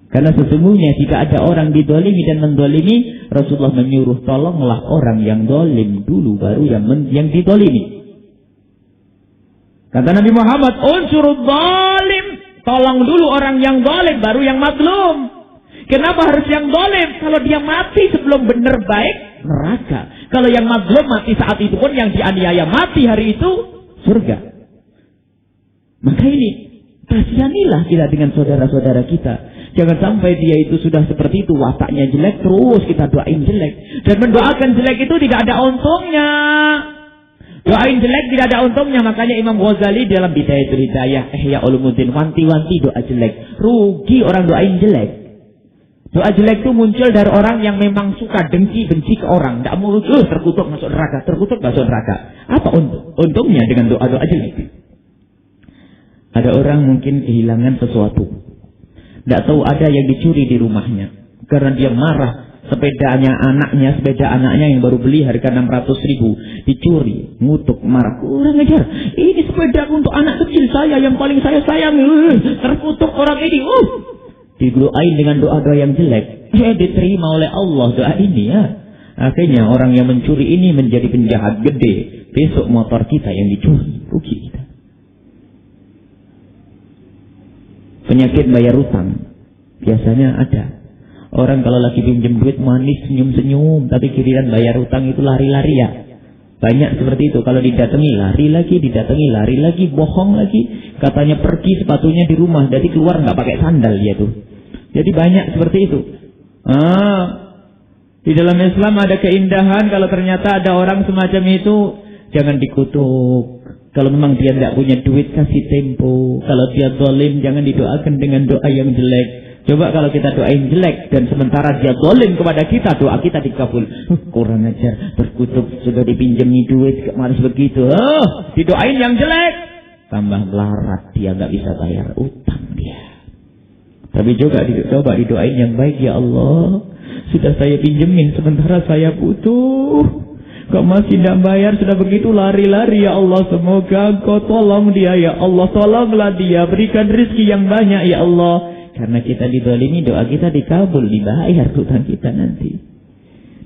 A: Karena sesungguhnya jika ada orang didolimi dan mendolimi, Rasulullah menyuruh tolonglah orang yang dolim dulu, baru yang didolimi. Kata Nabi Muhammad, unsurud dolim, tolong dulu orang yang dolim, baru yang mazlum. Kenapa harus yang dolim? Kalau dia mati sebelum benar baik, neraka. Kalau yang mazlum mati saat itu pun, yang dianiaya mati hari itu, surga. Maka ini, kasihanilah kita dengan saudara-saudara kita. Jangan sampai dia itu sudah seperti itu, wataknya jelek, terus kita doain jelek. Dan mendoakan jelek itu tidak ada untungnya. Doain jelek tidak ada untungnya. Makanya Imam Ghazali dalam Bidayatul Hidayah, Ihya Ulumuddin, wanti-wanti doa jelek. Rugi orang doain jelek. Doa jelek itu muncul dari orang yang memang suka benci ke orang. Tidak mau terkutuk masuk neraka, terkutuk masuk neraka. Apa untungnya dengan doa-doa jelek? Ada orang mungkin kehilangan sesuatu. Tidak tahu ada yang dicuri di rumahnya. Karena dia marah. Sepeda anaknya yang baru beli harga 600.000. Dicuri. Ngutuk, marah. Kurang ajar. Ini sepeda untuk anak kecil saya yang paling saya sayang. Terkutuk orang ini. Didoain dengan doa-doa yang jelek. Diterima oleh Allah doa ini ya. Akhirnya orang yang mencuri ini menjadi penjahat gede. Besok motor kita yang dicuri. Rugi kita. Penyakit bayar utang. Biasanya ada. Orang kalau lagi pinjam duit manis, senyum-senyum. Tapi giliran bayar utang itu lari-lari ya. Banyak seperti itu. Kalau didatangi lari lagi, didatangi lari lagi, bohong lagi. Katanya pergi sepatunya di rumah. Jadi keluar nggak pakai sandal dia tuh. Jadi banyak seperti itu. Di dalam Islam ada keindahan. Kalau ternyata ada orang semacam itu, jangan dikutuk. Kalau memang dia tidak punya duit, kasih tempo. Kalau dia zalim, jangan didoakan dengan doa yang jelek. Coba kalau kita doain jelek, dan sementara dia zalim kepada kita, doa kita dikabul. Kurang ajar, terkutuk, sudah dipinjami duit, malas begitu. Didoain yang jelek. Tambah melarat, dia nggak bisa bayar utang dia. Tapi juga coba didoain yang baik, ya Allah, sudah saya pinjemin sementara saya butuh, kok masih tidak bayar, sudah begitu lari-lari, ya Allah, semoga Engkau tolong dia, ya Allah, tolonglah dia, berikan rezeki yang banyak, ya Allah. Karena kita dizalimi, doa kita dikabul, dibayar hutang kita nanti.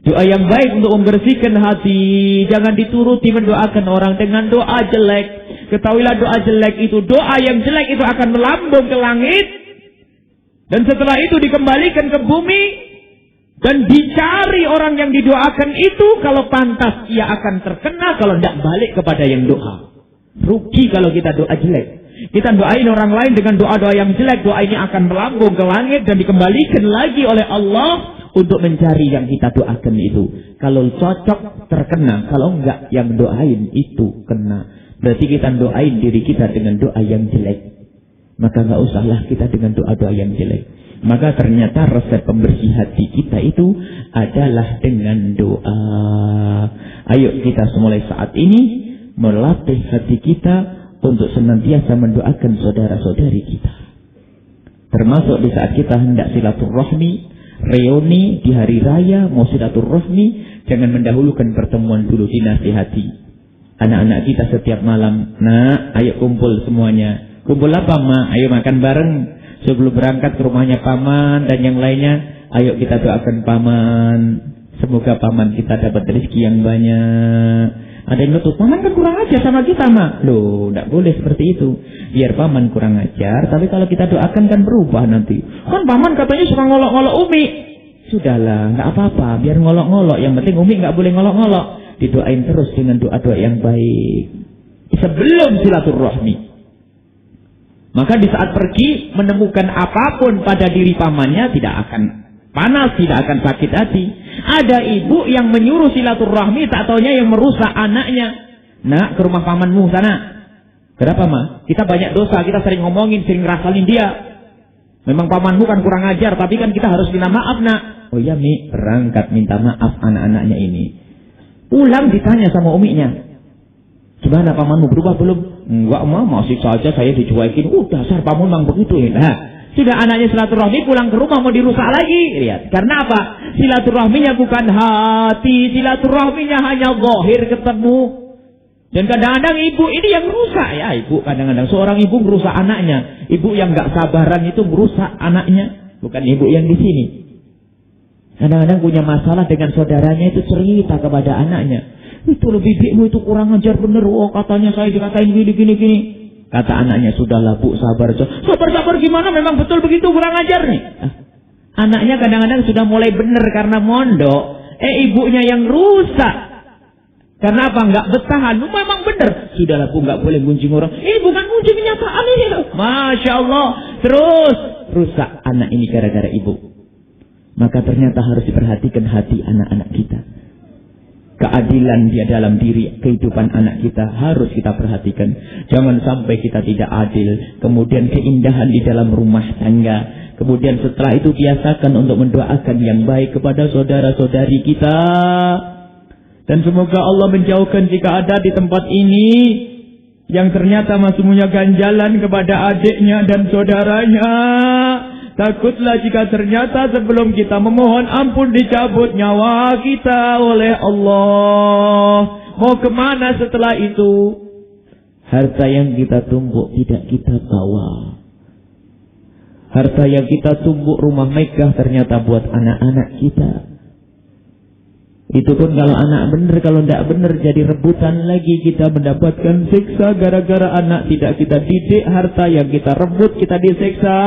A: Doa yang baik untuk membersihkan hati, jangan dituruti mendoakan orang dengan doa jelek. Ketahuilah doa jelek itu, doa yang jelek itu akan melambung ke langit, dan setelah itu dikembalikan ke bumi, dan dicari orang yang didoakan itu. Kalau pantas ia akan terkena, kalau tidak balik kepada yang doa. Rugi kalau kita doa jelek. Kita doain orang lain dengan doa-doa yang jelek, doa ini akan melambung ke langit dan dikembalikan lagi oleh Allah untuk mencari yang kita doakan itu. Kalau cocok terkena, kalau enggak yang doain itu kena. Berarti kita doain diri kita dengan doa yang jelek. Maka enggak usahlah kita dengan doa-doa yang jelek. Maka ternyata resep pembersih hati kita itu adalah dengan doa. Ayo kita mulai saat ini melatih hati kita untuk senantiasa mendoakan saudara-saudari kita. Termasuk di saat kita hendak silaturahmi, reuni di hari raya, mau silaturahmi, jangan mendahulukan pertemuan dulu, dinasihati. Anak-anak kita setiap malam, nak, ayo kumpul semuanya. Kumpul apa, Ma? Ayo makan bareng. Sebelum berangkat ke rumahnya paman dan yang lainnya, ayo kita doakan paman. Semoga paman kita dapat rezeki yang banyak. Ada yang nutup, paman kan kurang ajar sama kita, Ma. Loh, tidak boleh seperti itu. Biar paman kurang ajar, tapi kalau kita doakan kan berubah nanti. Kan paman katanya suka ngolok-ngolok Umi. Sudahlah, nggak apa-apa, biar ngolok-ngolok. Yang penting Umi nggak boleh ngolok-ngolok. Didoain terus dengan doa-doa yang baik sebelum silaturahmi. Maka di saat pergi menemukan apapun pada diri pamannya, tidak akan panas, tidak akan sakit hati. Ada ibu yang menyuruh silaturahmi, tak taunya yang merusak anaknya. Nak, ke rumah pamanmu sana. Kenapa, Ma? Kita banyak dosa, kita sering ngomongin, sering ngerasalin dia. Memang pamanmu kan kurang ajar, tapi kan kita harus minta maaf, nak. Oh iya, Mi, berangkat minta maaf anak-anaknya ini. Pulang ditanya sama uminya, gimana pamanmu, berubah belum? Enggak, Ma, masih saja saya dicuekin. Dasar paman memang begitu ya. Nah, sudah anaknya silaturahmi, pulang ke rumah mau dirusak lagi. Lihat, karena apa? Silaturahminya bukan hati, silaturahminya hanya zahir ketemu. Dan kadang-kadang ibu ini yang rusak, ya. Ibu kadang-kadang seorang ibu merusak anaknya. Ibu yang nggak sabaran itu merusak anaknya, bukan ibu yang di sini. Kadang-kadang punya masalah dengan saudaranya, itu cerita kepada anaknya. Itu lebih bibikmu itu kurang ajar bener. Oh, katanya saya dikatain gini. Kata anaknya, sudahlah Bu, sabar. Sabar gimana, memang betul begitu kurang ajar nih. Anaknya kadang-kadang sudah mulai benar karena mondok. Ibunya yang rusak. Karena apa? Enggak bertahan. Memang benar. Sudahlah Bu, enggak boleh gunjing orang. Ini bukan gunjing, kenyataan ini. Masya Allah. Terus rusak anak ini gara-gara ibu. Maka ternyata harus diperhatikan hati anak-anak kita. Keadilan dia dalam diri kehidupan anak kita harus kita perhatikan. Jangan sampai kita tidak adil. Kemudian keindahan di dalam rumah tangga. Kemudian setelah itu biasakan untuk mendoakan yang baik kepada saudara-saudari kita. Dan semoga Allah menjauhkan jika ada di tempat ini yang ternyata masih punya ganjalan kepada adiknya dan saudaranya. Takutlah jika ternyata sebelum kita memohon ampun dicabut nyawa kita oleh Allah. Mau kemana setelah itu? Harta yang kita tumbuk tidak kita bawa. Harta yang kita tumbuk rumah megah ternyata buat anak-anak kita. Itu pun kalau anak benar, kalau tidak benar jadi rebutan lagi, kita mendapatkan siksa gara-gara anak tidak kita didik. Harta yang kita rebut kita disiksa.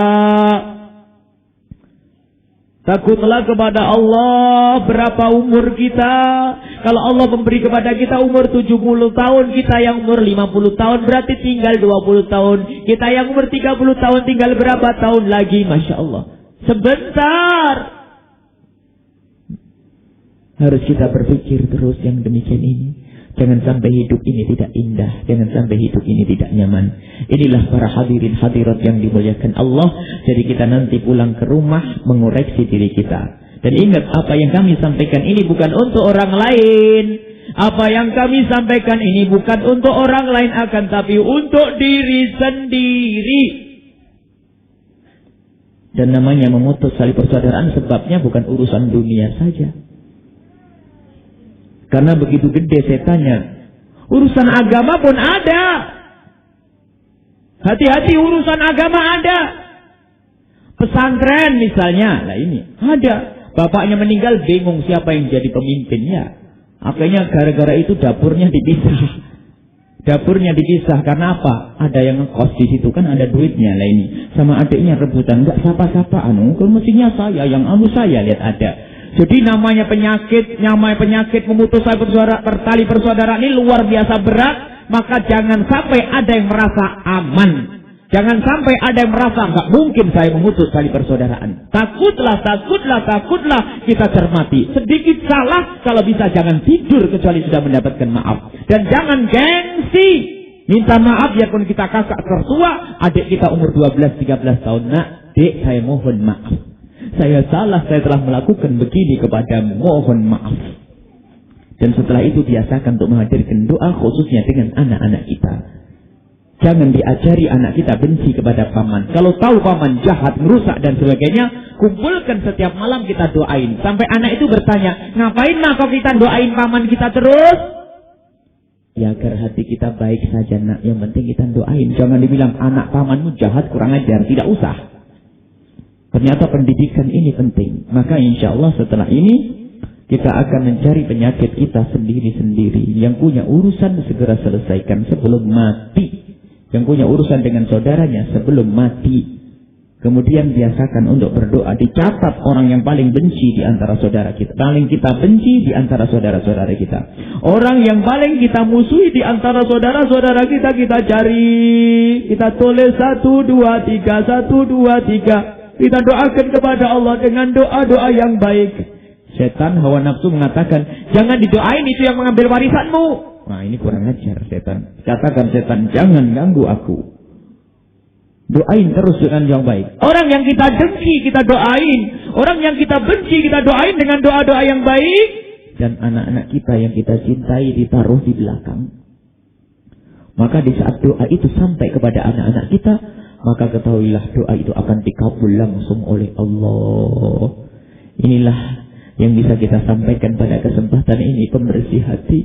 A: Takutlah kepada Allah. Berapa umur kita? Kalau Allah memberi kepada kita umur 70 tahun, kita yang umur 50 tahun berarti tinggal 20 tahun. Kita yang umur 30 tahun tinggal berapa tahun lagi? Masya Allah, sebentar. Harus kita berpikir terus yang demikian ini. Jangan sampai hidup ini tidak indah. Jangan sampai hidup ini tidak nyaman. Inilah para hadirin hadirat yang dimuliakan Allah. Jadi kita nanti pulang ke rumah mengoreksi diri kita. Dan ingat, apa yang kami sampaikan ini bukan untuk orang lain. Apa yang kami sampaikan ini bukan untuk orang lain, akan tapi untuk diri sendiri. Dan namanya memutus tali persaudaraan sebabnya bukan urusan dunia saja. Karena begitu gede setannya. Urusan agama pun ada. Hati-hati, urusan agama ada. Pesantren misalnya, nah ini ada. Bapaknya meninggal, bingung siapa yang jadi pemimpinnya. Akhirnya gara-gara itu dapurnya dipisah. Dapurnya dipisah karena apa? Ada yang ngekos di situ kan ada duitnya lah ini. Sama adiknya rebutan, enggak sapa-sapaan. Mestinya saya yang saya lihat ada. Jadi namanya penyakit memutus tali persaudaraan ini luar biasa berat. Maka jangan sampai ada yang merasa aman. Jangan sampai ada yang merasa enggak mungkin saya memutus tali persaudaraan. Takutlah kita cermati. Sedikit salah kalau bisa jangan tidur kecuali sudah mendapatkan maaf. Dan jangan gengsi. Minta maaf biarpun kita kakak tertua, adik kita umur 12-13 tahun. Nak, dek saya mohon maaf. Saya salah, saya telah melakukan begini kepadamu. Mohon maaf. Dan setelah itu biasakan untuk menghadirkan doa khususnya dengan anak-anak kita. Jangan diajari anak kita benci kepada paman. Kalau tahu paman jahat, merusak dan sebagainya, kumpulkan setiap malam kita doain. Sampai anak itu bertanya, ngapain mak kok kita doain paman kita terus? Ya agar hati kita baik saja nak. Yang penting kita doain. Jangan dibilang anak pamanmu jahat, kurang ajar. Tidak usah. Ternyata pendidikan ini penting. Maka insya Allah setelah ini kita akan mencari penyakit kita sendiri-sendiri. Yang punya urusan segera selesaikan sebelum mati. Yang punya urusan dengan saudaranya sebelum mati. Kemudian biasakan untuk berdoa. Dicatat orang yang paling benci di antara saudara kita. Paling kita benci di antara saudara-saudara kita. Orang yang paling kita musuhi di antara saudara-saudara kita, kita cari. Kita tulis 1, 2, 3, 1, 2, 3. Kita doakan kepada Allah dengan doa-doa yang baik. Setan hawa nafsu mengatakan, jangan didoain itu yang mengambil warisanmu. Nah ini kurang ajar setan. Katakan setan, jangan ganggu aku. Doain terus dengan yang baik. Orang yang kita dengki kita doain. Orang yang kita benci kita doain dengan doa-doa yang baik. Dan anak-anak kita yang kita cintai ditaruh di belakang. Maka di saat doa itu sampai kepada anak-anak kita, maka ketahuilah doa itu akan dikabul langsung oleh Allah. Inilah yang bisa kita sampaikan pada kesempatan ini, pembersih hati.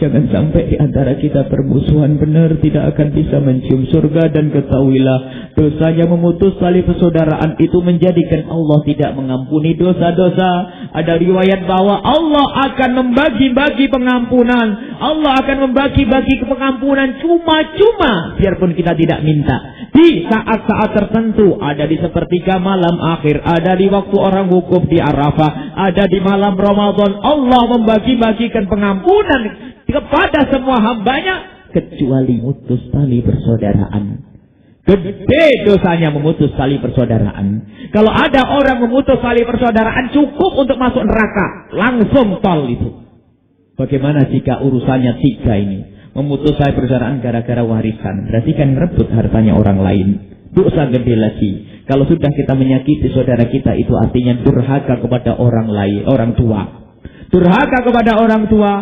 A: Jangan sampai di antara kita permusuhan, benar tidak akan bisa mencium surga. Dan ketahuilah dosanya memutus tali persaudaraan itu menjadikan Allah tidak mengampuni dosa-dosa. Ada riwayat bahwa Allah akan membagi-bagi pengampunan. Allah akan membagi-bagi pengampunan cuma-cuma biarpun kita tidak minta. Di saat-saat tertentu, ada di sepertiga malam akhir, ada di waktu orang wukuf di Arafah, ada di malam Ramadan, Allah membagi-bagikan pengampunan kepada semua hambanya, kecuali mutus tali persaudaraan. Gede dosanya memutus tali persaudaraan. Kalau ada orang memutus tali persaudaraan cukup untuk masuk neraka, langsung tol itu. Bagaimana jika urusannya 3 ini? Memutus tali persaudaraan gara-gara warisan, berarti kan merebut hartanya orang lain. Dosa gede lagi. Kalau sudah kita menyakiti saudara kita, itu artinya durhaka kepada orang lain, orang tua. Durhaka kepada orang tua,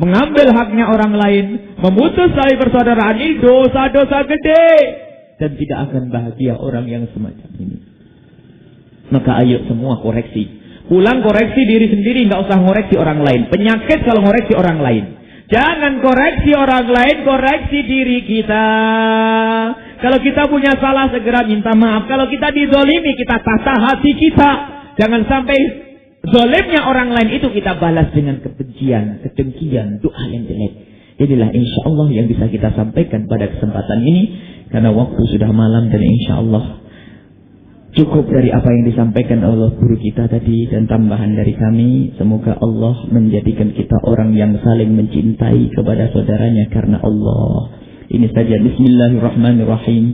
A: mengambil haknya orang lain, memutus tali persaudaraan ini dosa-dosa gede. Dan tidak akan bahagia orang yang semacam ini. Maka ayo semua koreksi. Pulang koreksi diri sendiri, nggak usah ngoreksi orang lain. Penyakit kalau ngoreksi orang lain. Jangan koreksi orang lain, koreksi diri kita. Kalau kita punya salah, segera minta maaf. Kalau kita dizolimi, kita tata hati kita. Jangan sampai zolimnya orang lain itu kita balas dengan kebencian, kedengkian, doa yang jelek. Inilah insya Allah yang bisa kita sampaikan pada kesempatan ini. Karena waktu sudah malam dan insya Allah cukup dari apa yang disampaikan oleh guru kita tadi dan tambahan dari kami. Semoga Allah menjadikan kita orang yang saling mencintai kepada saudaranya karena Allah. Ini saja. Bismillahirrahmanirrahim.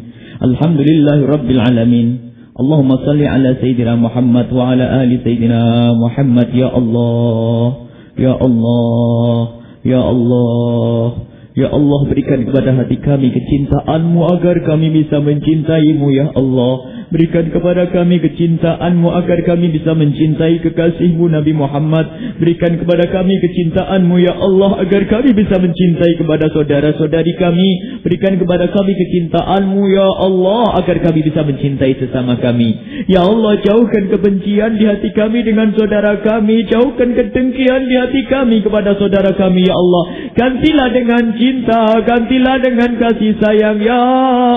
A: Alhamdulillahirabbil alamin. Allahumma salli ala Sayyidina Muhammad wa ala ali Sayyidina Muhammad. Ya Allah, Ya Allah, Ya Allah, Ya Allah, berikan kepada hati kami kecintaan-Mu agar kami bisa mencintai-Mu. Ya Allah, Berikan kepada kami kecintaan-Mu agar kami bisa mencintai kekasih-Mu Nabi Muhammad. Berikan kepada kami kecintaan-Mu ya Allah agar kami bisa mencintai kepada saudara-saudari kami. Berikan kepada kami kecintaan-Mu ya Allah agar kami bisa mencintai sesama kami. Ya Allah, jauhkan kebencian di hati kami dengan saudara kami. Jauhkan kedengkian di hati kami kepada saudara kami ya Allah. Gantilah dengan cinta, gantilah dengan kasih sayang ya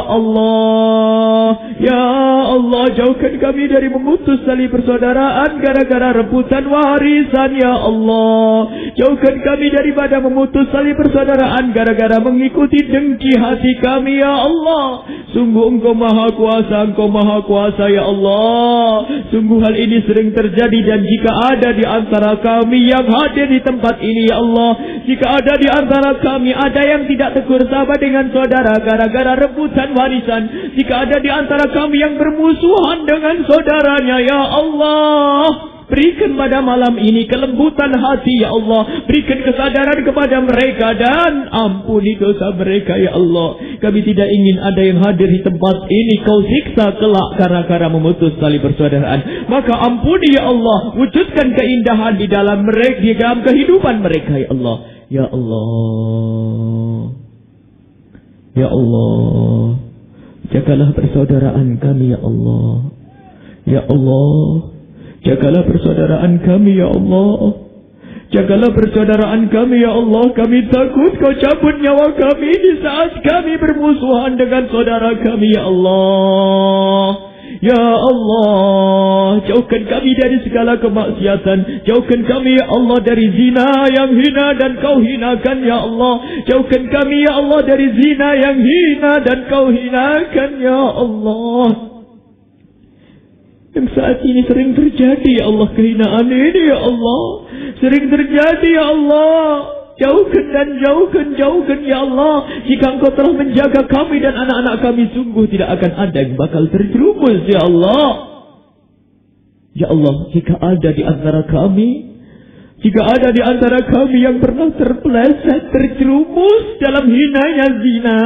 A: Allah. Ya Allah, jauhkan kami dari memutus tali persaudaraan gara-gara rebutan warisan ya Allah. Jauhkan kami daripada memutus tali persaudaraan gara-gara mengikuti dengki hati kami ya Allah. Sungguh Engkau Maha Kuasa, Engkau Maha Kuasa ya Allah. Sungguh hal ini sering terjadi, dan jika ada di antara kami yang hadir di tempat ini ya Allah, jika ada di antara kami ada yang tidak tegur sapa dengan saudara gara-gara rebutan warisan, jika ada di antara kami yang bermusuhan dengan saudaranya ya Allah, berikan pada malam ini kelembutan hati ya Allah. Berikan kesadaran kepada mereka dan ampuni dosa mereka ya Allah. Kami tidak ingin ada yang hadir di tempat ini Kau siksa kelak gara-gara memutus tali persaudaraan. Maka ampuni ya Allah. Wujudkan keindahan di dalam mereka, di dalam kehidupan mereka ya Allah. Ya Allah, ya Allah, jagalah persaudaraan kami ya Allah. Ya Allah, jagalah persaudaraan kami ya Allah. Jagalah persaudaraan kami ya Allah. Kami takut Kau cabut nyawa kami di saat kami bermusuhan dengan saudara kami ya Allah. Ya Allah, jauhkan kami dari segala kemaksiatan. Jauhkan kami ya Allah dari zina yang hina dan Kau hinakan ya Allah. Jauhkan kami ya Allah dari zina yang hina dan Kau hinakan ya Allah. Yang saat ini sering terjadi ya Allah, kehinaan ini ya Allah sering terjadi ya Allah. Jauhkan dan jauhkan ya Allah. Jika Engkau telah menjaga kami dan anak-anak kami, sungguh tidak akan ada yang bakal terjerumus ya Allah. Ya Allah, jika ada di antara kami, jika ada di antara kami yang pernah terpeleset, terjerumus dalam hinanya zina,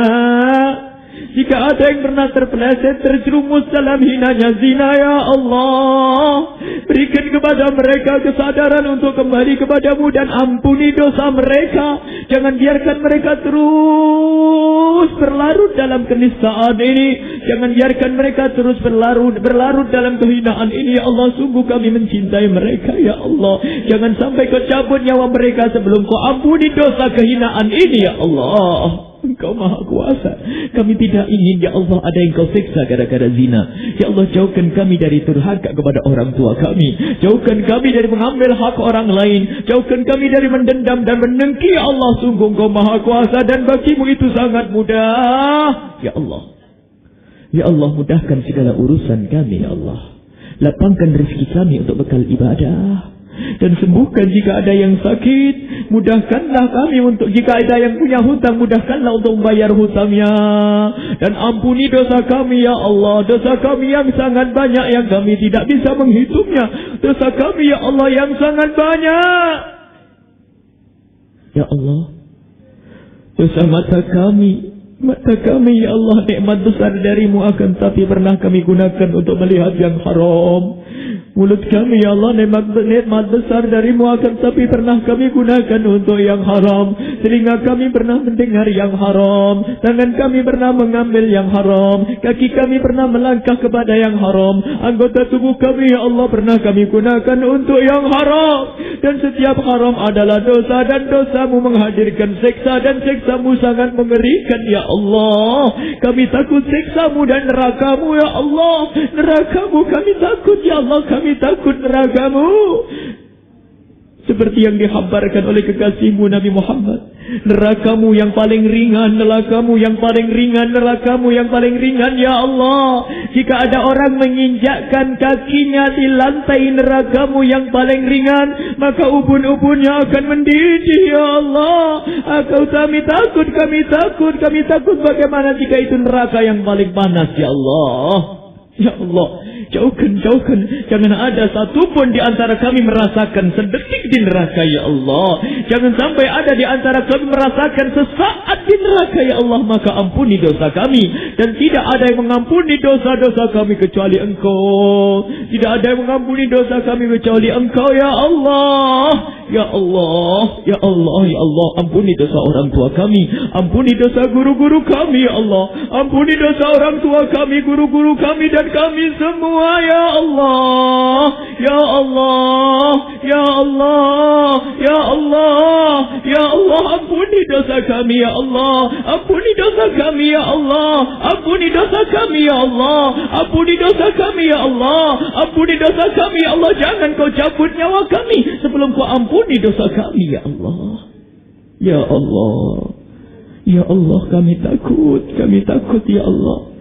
A: jika ada yang pernah terpeleset, terjerumus dalam hinanya zina ya Allah, berikan kepada mereka kesadaran untuk kembali kepadamu dan ampuni dosa mereka. Jangan biarkan mereka terus berlarut dalam kenistaan ini. Jangan biarkan mereka terus berlarut dalam kehinaan ini ya Allah. Sungguh kami mencintai mereka ya Allah. Jangan sampai Kau cabut nyawa mereka sebelum Kau ampuni dosa kehinaan ini ya Allah. Engkau Maha Kuasa. Kami tidak ingin ya Allah ada yang Kau siksa gara-gara zina. Ya Allah, jauhkan kami dari durhaka kepada orang tua kami. Jauhkan kami dari mengambil hak orang lain. Jauhkan kami dari mendendam dan mendengki ya Allah. Sungguh Engkau Maha Kuasa dan bagimu itu sangat mudah ya Allah. Ya Allah, mudahkan segala urusan kami ya Allah. Lapangkan rezeki kami untuk bekal ibadah. Dan sembuhkan jika ada yang sakit. Mudahkanlah kami untuk, jika ada yang punya hutang, mudahkanlah untuk membayar hutangnya. Dan ampuni dosa kami ya Allah. Dosa kami yang sangat banyak yang kami tidak bisa menghitungnya. Dosa kami ya Allah yang sangat banyak ya Allah. Dosa mata kami ya Allah, nikmat besar darimu akan tapi pernah kami gunakan untuk melihat yang haram. Mulut kami ya Allah, nikmat besar darimu akan tapi pernah kami gunakan untuk yang haram. Telinga kami pernah mendengar yang haram. Tangan kami pernah mengambil yang haram. Kaki kami pernah melangkah kepada yang haram. Anggota tubuh kami ya Allah pernah kami gunakan untuk yang haram. Dan setiap haram adalah dosa, dan dosamu menghadirkan siksa, dan siksamu sangat mengerikan ya Allah. Kami takut siksamu dan nerakamu ya Allah. Nerakamu kami takut ya Allah. Kami takut nerakamu. Seperti yang dihabarkan oleh kekasihmu Nabi Muhammad. Nerakamu yang paling ringan, nerakamu yang paling ringan, nerakamu yang paling ringan ya Allah. Jika ada orang menginjakkan kakinya di lantai nerakamu yang paling ringan, maka ubun-ubunnya akan mendidih ya Allah. Kami takut bagaimana jika itu neraka yang paling panas ya Allah. Ya Allah, jauhkan. Jangan ada satupun di antara kami merasakan sedetik di neraka ya Allah. Jangan sampai ada di antara kami merasakan sesaat di neraka ya Allah, maka ampuni dosa kami. Dan tidak ada yang mengampuni dosa-dosa kami kecuali Engkau. Tidak ada yang mengampuni dosa kami kecuali Engkau ya Allah. Ya Allah, ya Allah, ya Allah, ampuni dosa orang tua kami, ampuni dosa guru-guru kami ya Allah, ampuni dosa orang tua kami, guru-guru kami dan kami semua ya Allah. Ya Allah, ya Allah, ya Allah, ya Allah, ampuni dosa kami ya Allah, ampuni dosa kami ya Allah, ampuni dosa kami ya Allah, ampuni dosa kami ya Allah, ampuni dosa kami ya Allah. Jangan kau cabut nyawa kami sebelum kau ampuni dosa kami ya Allah. Ya Allah, ya Allah, kami takut ya Allah.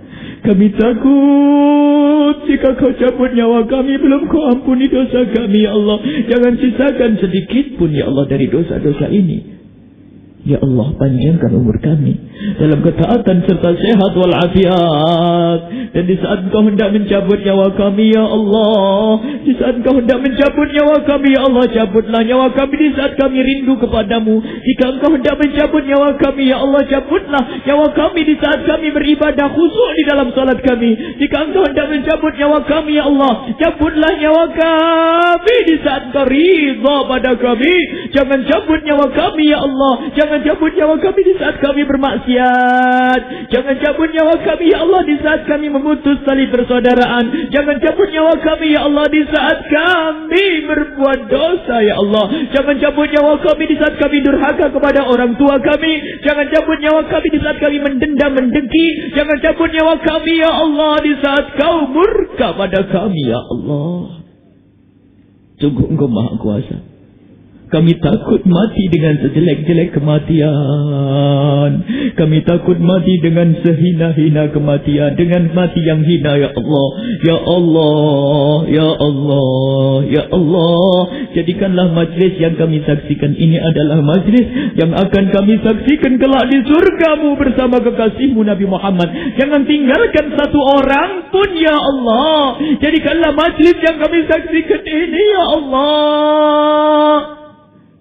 A: Kami takut jika kau cabut nyawa kami belum kau ampuni dosa kami ya Allah. Jangan sisakan sedikit pun ya Allah dari dosa-dosa ini. Ya Allah, panjangkan umur kami dalam ketaatan serta sehat walafiat. Dan di saat Engkau hendak mencabut nyawa kami ya Allah, di saat Engkau hendak mencabut nyawa kami ya Allah, cabutlah nyawa kami di saat kami rindu kepadamu. Jika Engkau hendak mencabut nyawa kami ya Allah, cabutlah nyawa kami di saat kami beribadah khusyuk di dalam salat kami. Jika Engkau hendak mencabut nyawa kami ya Allah, cabutlah nyawa kami di saat Engkau ridha pada kami. Jangan cabut nyawa kami ya Allah, jangan cabut nyawa kami di saat kami bermaksiat. Jangan cabut nyawa kami ya Allah di saat kami memutus tali persaudaraan. Jangan cabut nyawa kami ya Allah di saat kami berbuat dosa ya Allah. Jangan cabut nyawa kami di saat kami durhaka kepada orang tua kami. Jangan cabut nyawa kami di saat kami mendendam mendengki. Jangan cabut nyawa kami ya Allah di saat kau murka pada kami ya Allah. Sungguh Engkau Maha Kuasa. Kami takut mati dengan sejelek-jelek kematian. Kami takut mati dengan sehina-hina kematian, dengan mati yang hina ya Allah. Ya Allah, ya Allah, ya Allah. Jadikanlah majlis yang kami saksikan ini adalah majlis yang akan kami saksikan kelak di surgamu bersama kekasihmu Nabi Muhammad. Jangan tinggalkan satu orang pun ya Allah. Jadikanlah majlis yang kami saksikan ini ya Allah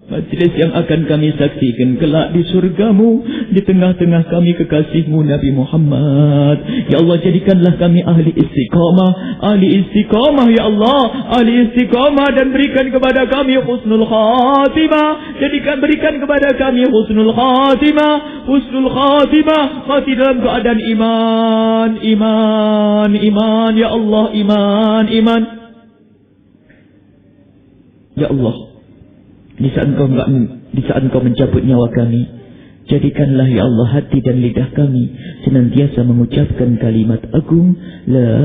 A: majlis yang akan kami saksikan kelak di surgamu, di tengah-tengah kami kekasihmu Nabi Muhammad. Ya Allah, jadikanlah kami ahli istiqamah ya Allah, ahli istiqamah, dan berikan kepada kami husnul khatimah. Berikan kepada kami husnul khatimah, mati dalam keadaan iman ya Allah, iman. Ya Allah, di saat Engkau mencabut nyawa kami, jadikanlah ya Allah hati dan lidah kami senantiasa mengucapkan kalimat agung La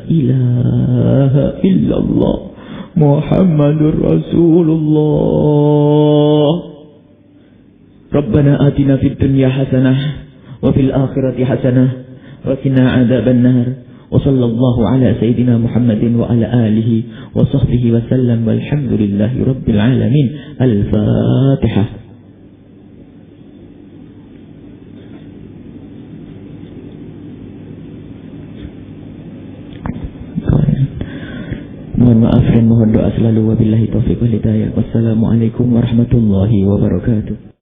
A: ilaha illallah Muhammadur Rasulullah. Rabbana atina fid dunya hasanah wa fil akhirati hasanah wa qina adzabannar. وصلى الله على سيدنا محمد وعلى آله وصحبه وسلم والحمد لله رب العالمين. الفاتحة. Mohon maaf dan mohon doa selalu. Wabillahi taufiq wal hidayah. Wassalamualaikum warahmatullahi wabarakatuh.